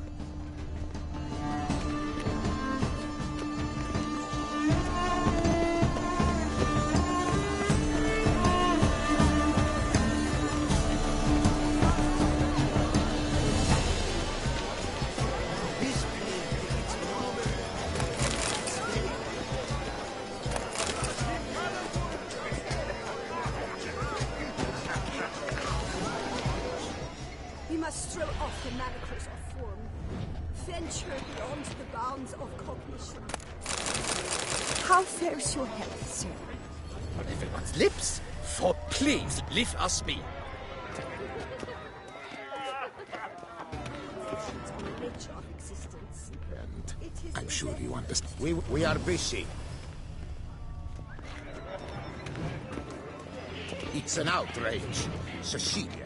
E: We must throw off the manacles of form. Venture beyond the bounds of cognition. How fares your health, sir?
I: Everyone's lips? For please, leave us be.
O: I'm sure you understand. We are busy. It's an outrage, Cecilia.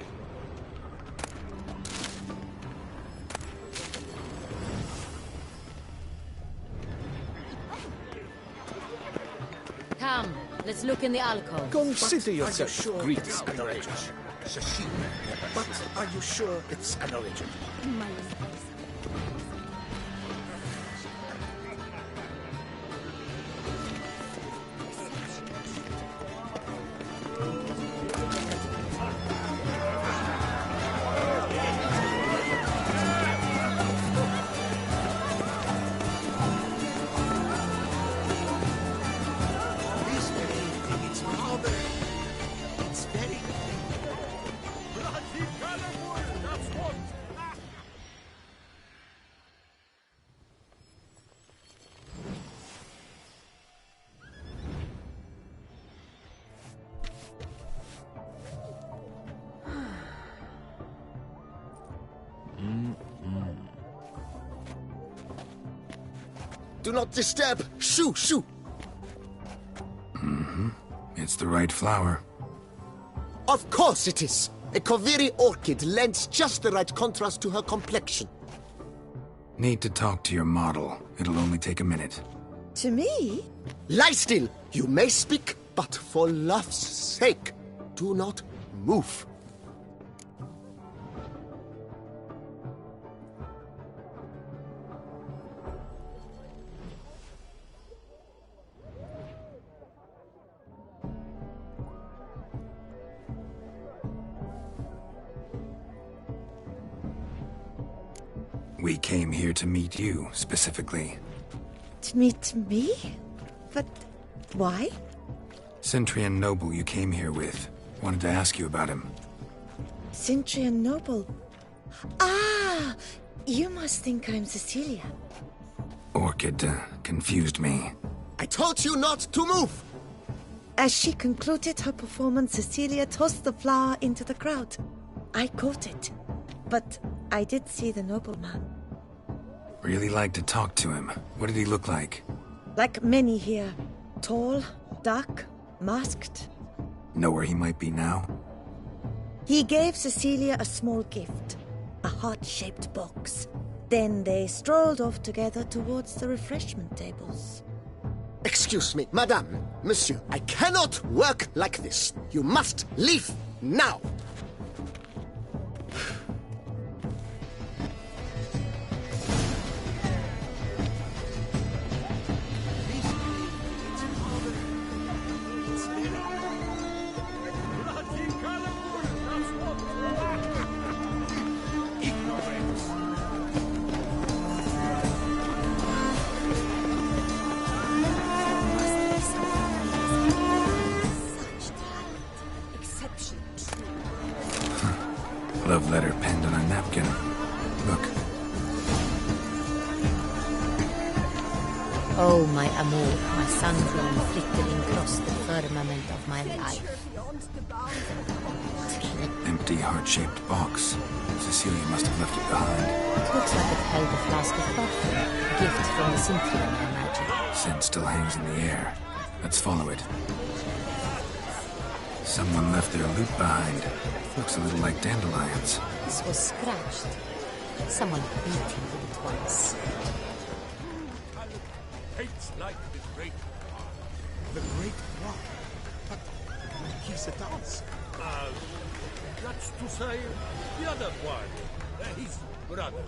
A: Come, let's look in the alcove.
F: Consider yourself agreed.
O: It's an outrage, Cecilia. But are you sure it's an origin?
P: Do not disturb! Shoo, shoo!
D: Mm-hmm. It's the right flower.
P: Of course it is! A Koviri orchid lends just the right contrast to her complexion.
D: Need to talk to your model. It'll only take a minute.
Q: To me?
P: Lie still! You may speak, but for love's sake, do not move.
D: We came here to meet you, specifically.
Q: To meet me? But why?
D: Centrian noble you came here with. Wanted to ask you about him.
Q: Centrian noble. Ah! You must think I'm Cecilia.
D: Orchid confused me.
P: I told you not to move!
Q: As she concluded her performance, Cecilia tossed the flower into the crowd. I caught it. But I did see the nobleman.
D: Really like to talk to him. What did he look like?
Q: Like many here. Tall, dark, masked.
D: Know where he might be now?
Q: He gave Cecilia a small gift. A heart-shaped box. Then they strolled off together towards the refreshment tables.
P: Excuse me, madame, monsieur, I cannot work like this. You must leave now.
D: napkin. Look.
A: Oh, my amour, my sun-blown flickering across the firmament of my life.
D: Empty, heart-shaped box. Cecilia must have left it behind.
A: It looks like it held a flask of coffee. A gift from the Cynthia, I imagine.
D: Scent still hangs in the air. Let's follow it. Someone left their loot behind. Looks a little like dandelions.
A: This was scratched. Someone beat him with it once.
K: Hates like the great one.
O: The great one? But he's a dance.
K: That's to say, the other one. His brother.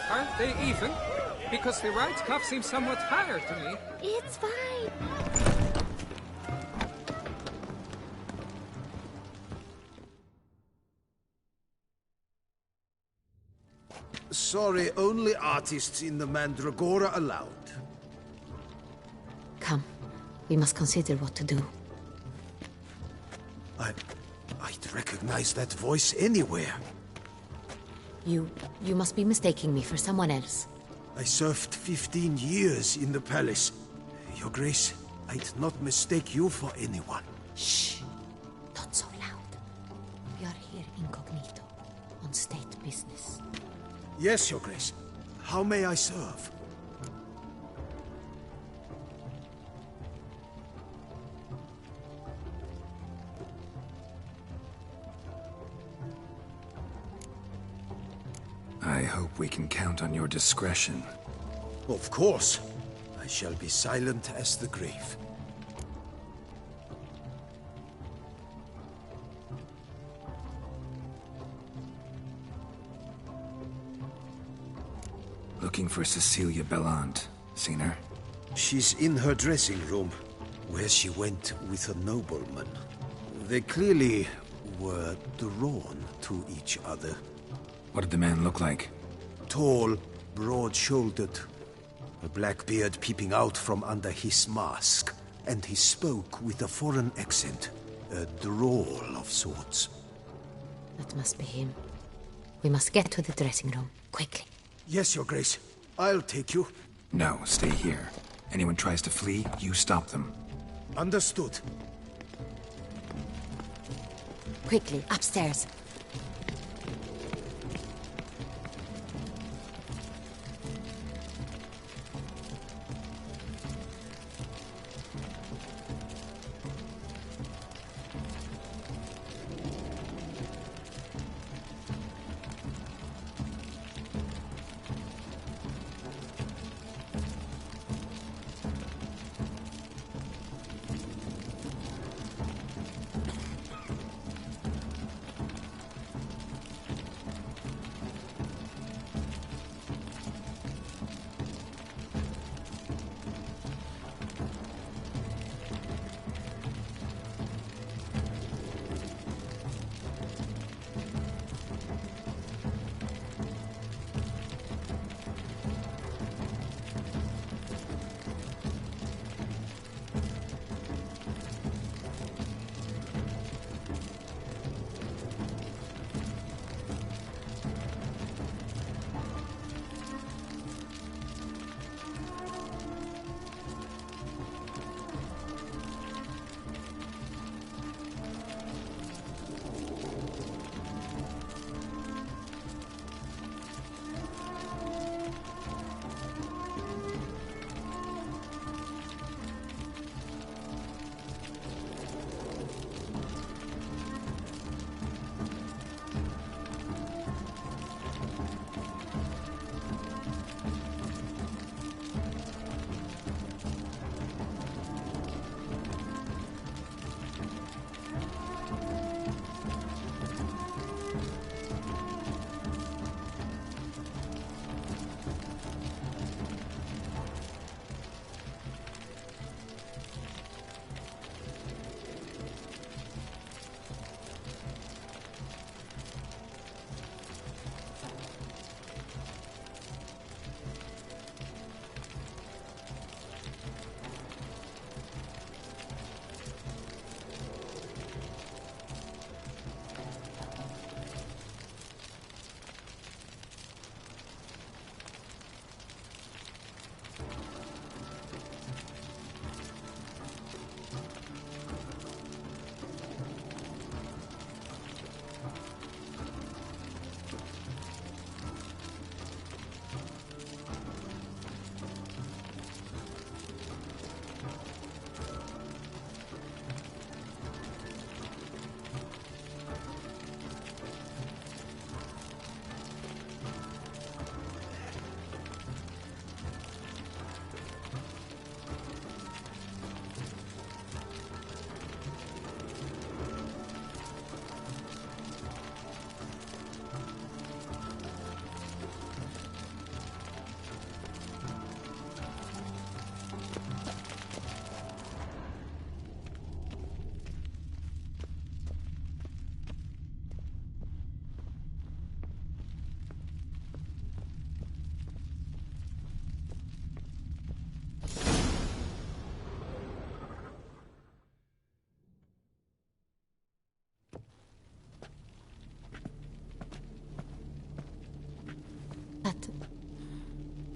R: Aren't they even? Because the right cuff seems somewhat higher to me.
J: It's fine.
C: Sorry, only artists in the Mandragora allowed.
A: Come, we must consider what to do.
C: I'd recognize that voice anywhere.
A: You must be mistaking me for someone else.
C: I served 15 years in the palace. Your Grace, I'd not mistake you for anyone.
A: Shh! Not so loud. We are here incognito, on state business.
C: Yes, Your Grace. How may I serve?
D: I hope we can count on your discretion.
C: Of course. I shall be silent as the grave.
D: Looking for Cecilia Bellant. Seen her?
C: She's in her dressing room, where she went with a nobleman. They clearly were drawn to each other.
D: What did the man look like?
C: Tall, broad-shouldered, a black beard peeping out from under his mask, and he spoke with a foreign accent, a drawl of sorts.
A: That must be him. We must get to the dressing room, quickly.
C: Yes, Your Grace. I'll take you.
D: No, stay here. Anyone tries to flee, you stop them.
C: Understood.
A: Quickly, upstairs.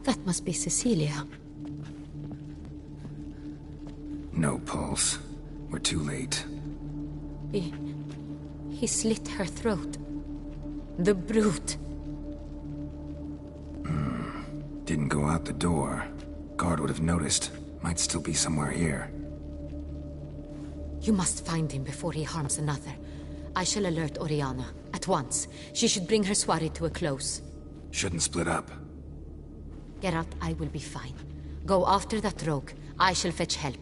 A: That must be Cecilia.
D: No pulse. We're too late.
A: He slit her throat. The brute.
D: Didn't go out the door. Guard would have noticed. Might still be somewhere here.
A: You must find him before he harms another. I shall alert Oriana. At once. She should bring her soirée to a close.
D: Shouldn't split up.
A: Geralt, I will be fine. Go after that rogue. I shall fetch help.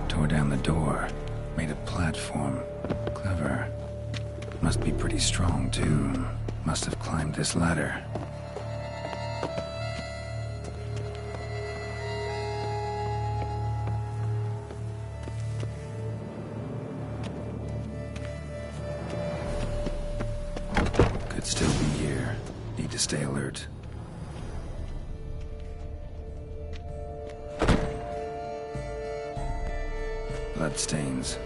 D: Tore down the door. Made a platform. Clever. Must be pretty strong, too. Must have climbed this ladder. Could still be here. Need to stay alert. Bloodstains.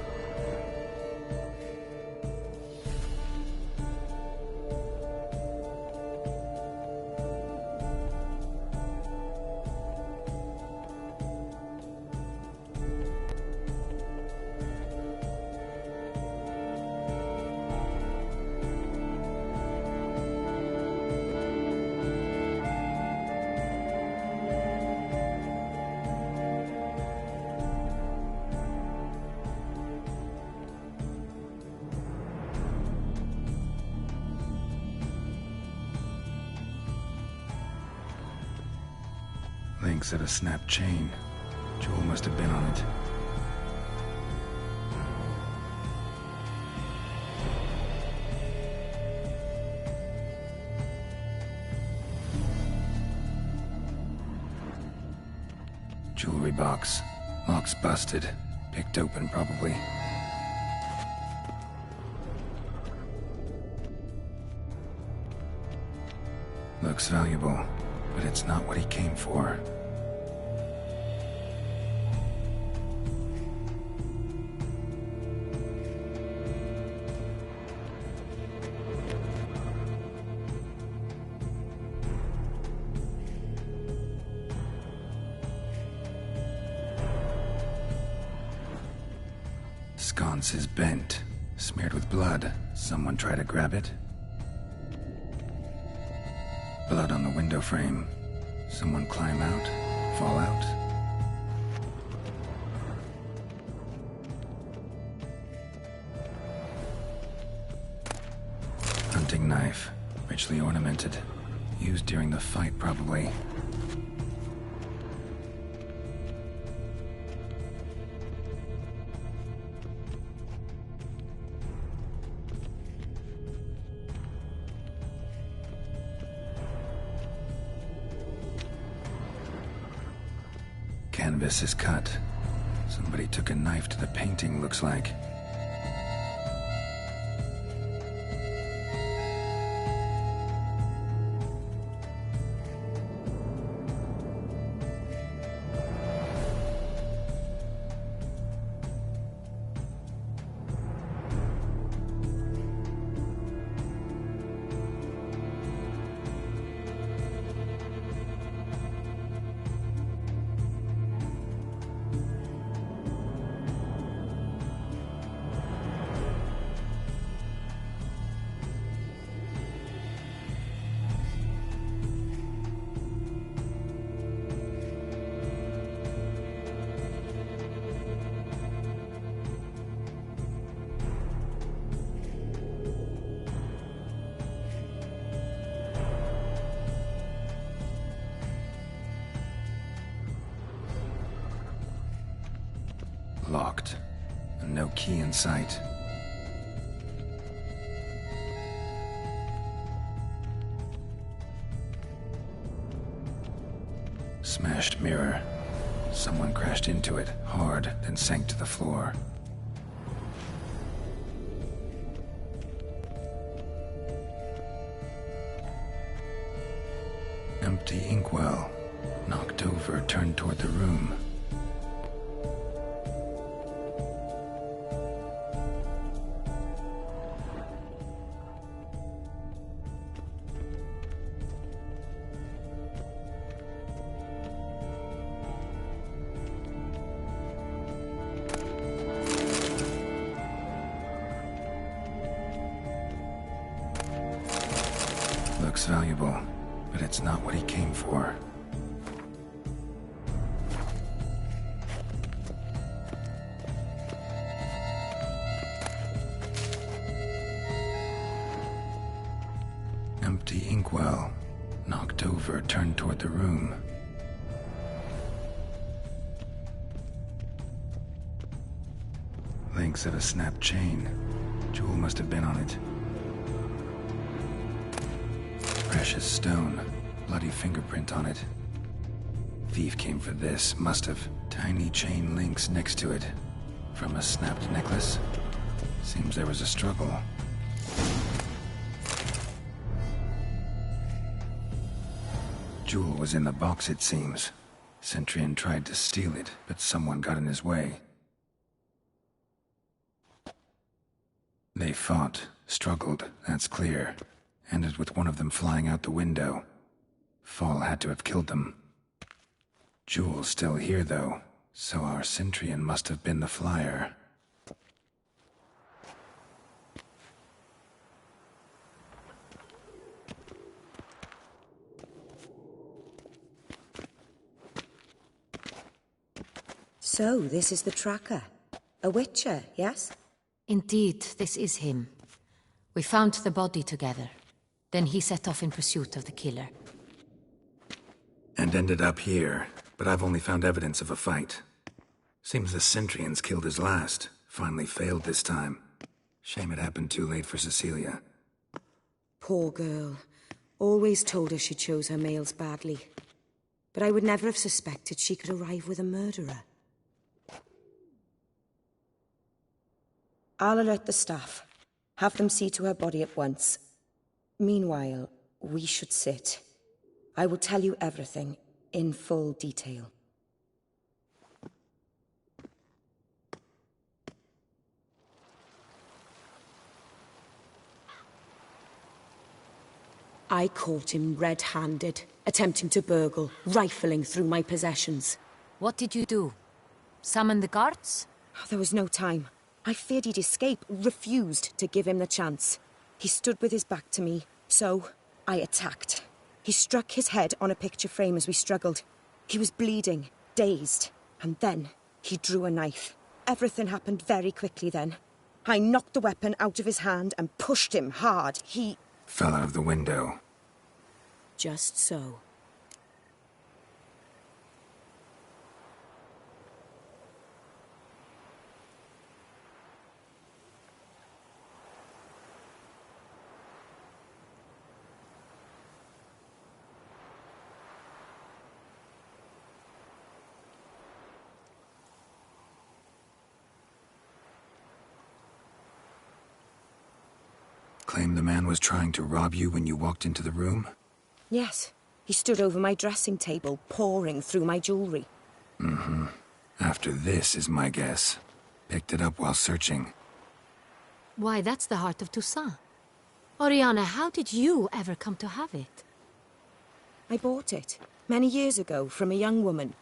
D: Links of a snapped chain. Jewel must have been on it. Jewelry box. Lock's busted. Picked open, probably. Looks valuable, but it's not what he came for. Sconce is bent, smeared with blood. Someone try to grab it? Blood on the window frame. Someone climb out? Fall out? Hunting knife. Richly ornamented. Used during the fight, probably. Canvas is cut. Somebody took a knife to the painting, looks like. Locked. And no key in sight. Smashed mirror. Someone crashed into it, hard, then sank to the floor. Empty inkwell. Knocked over, turned toward the room. Looks valuable, but it's not what he came for. Empty inkwell. Knocked over, turned toward the room. Links of a snapped chain. Jewel must have been on it. Precious stone. Bloody fingerprint on it. Thief came for this, must have. Tiny chain links next to it. From a snapped necklace? Seems there was a struggle. Jewel was in the box, it seems. Centurion tried to steal it, but someone got in his way. They fought, struggled, that's clear. Ended with one of them flying out the window. Fall had to have killed them. Jewel's still here, though, so our Centurion must have been the flyer.
Q: So, this is the tracker. A witcher, yes?
A: Indeed, this is him. We found the body together. Then he set off in pursuit of the killer.
D: And ended up here, but I've only found evidence of a fight. Seems the Centrians killed his last. Finally failed this time. Shame it happened too late for Cecilia.
S: Poor girl. Always told her she chose her males badly. But I would never have suspected she could arrive with a murderer. I'll alert the staff. Have them see to her body at once. Meanwhile, we should sit. I will tell you everything, in full detail. I caught him red-handed, attempting to burgle, rifling through my possessions.
A: What did you do? Summon the guards?
S: There was no time. I feared he'd escape, refused to give him the chance. He stood with his back to me, so I attacked. He struck his head on a picture frame as we struggled. He was bleeding, dazed, and then he drew a knife. Everything happened very quickly then. I knocked the weapon out of his hand and pushed him hard. He
D: fell out of the window.
S: Just so.
D: Claim the man was trying to rob you when you walked into the room?
S: Yes. He stood over my dressing table, pouring through my jewelry.
D: Mm-hmm. After this is my guess. Picked it up while searching.
A: Why, that's the heart of Toussaint. Oriana, how did you ever come to have it?
S: I bought it, many years ago, from a young woman.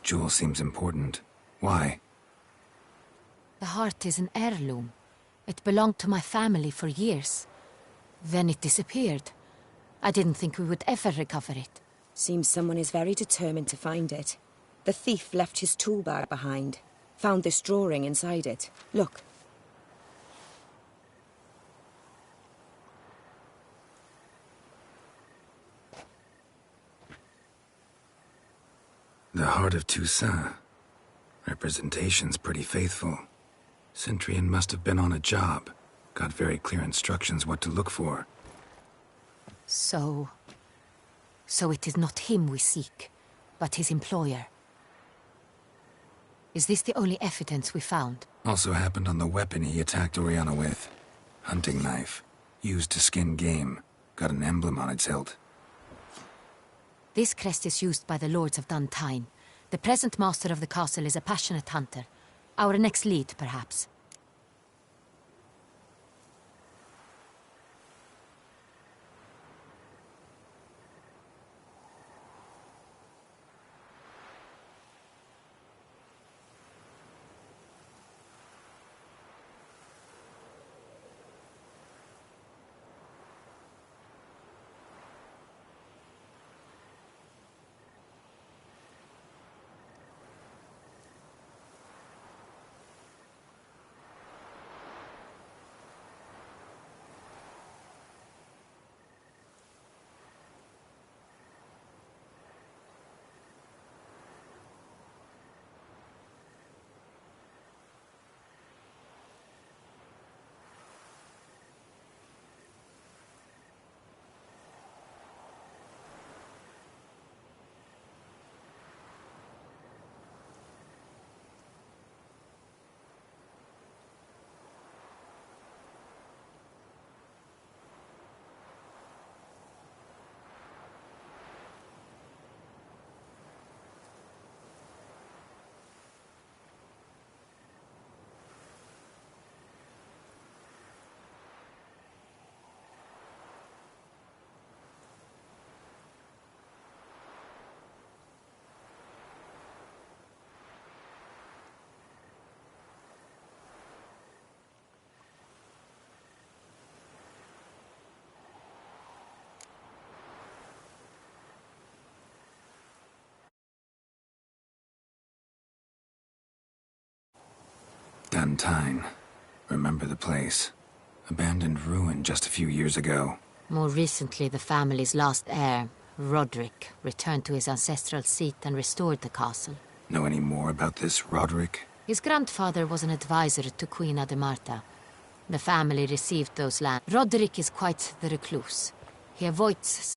D: Jewel seems important. Why?
A: The heart is an heirloom. It belonged to my family for years. Then it disappeared. I didn't think we would ever recover it.
S: Seems someone is very determined to find it. The thief left his tool bag behind. Found this drawing inside it. Look.
D: The Heart of Toussaint. Representation's pretty faithful. Centurion must have been on a job. Got very clear instructions what to look for.
A: So it is not him we seek, but his employer. Is this the only evidence we found?
D: Also happened on the weapon he attacked Oriana with. Hunting knife. Used to skin game. Got an emblem on its hilt.
A: This crest is used by the Lords of Duntine. The present master of the castle is a passionate hunter. Our next lead, perhaps.
D: Duntine. Remember the place. Abandoned ruin just a few years ago.
A: More recently, the family's last heir, Roderick, returned to his ancestral seat and restored the castle.
D: Know any more about this Roderick?
A: His grandfather was an advisor to Queen Ademarta. The family received those lands. Roderick is quite the recluse. He avoids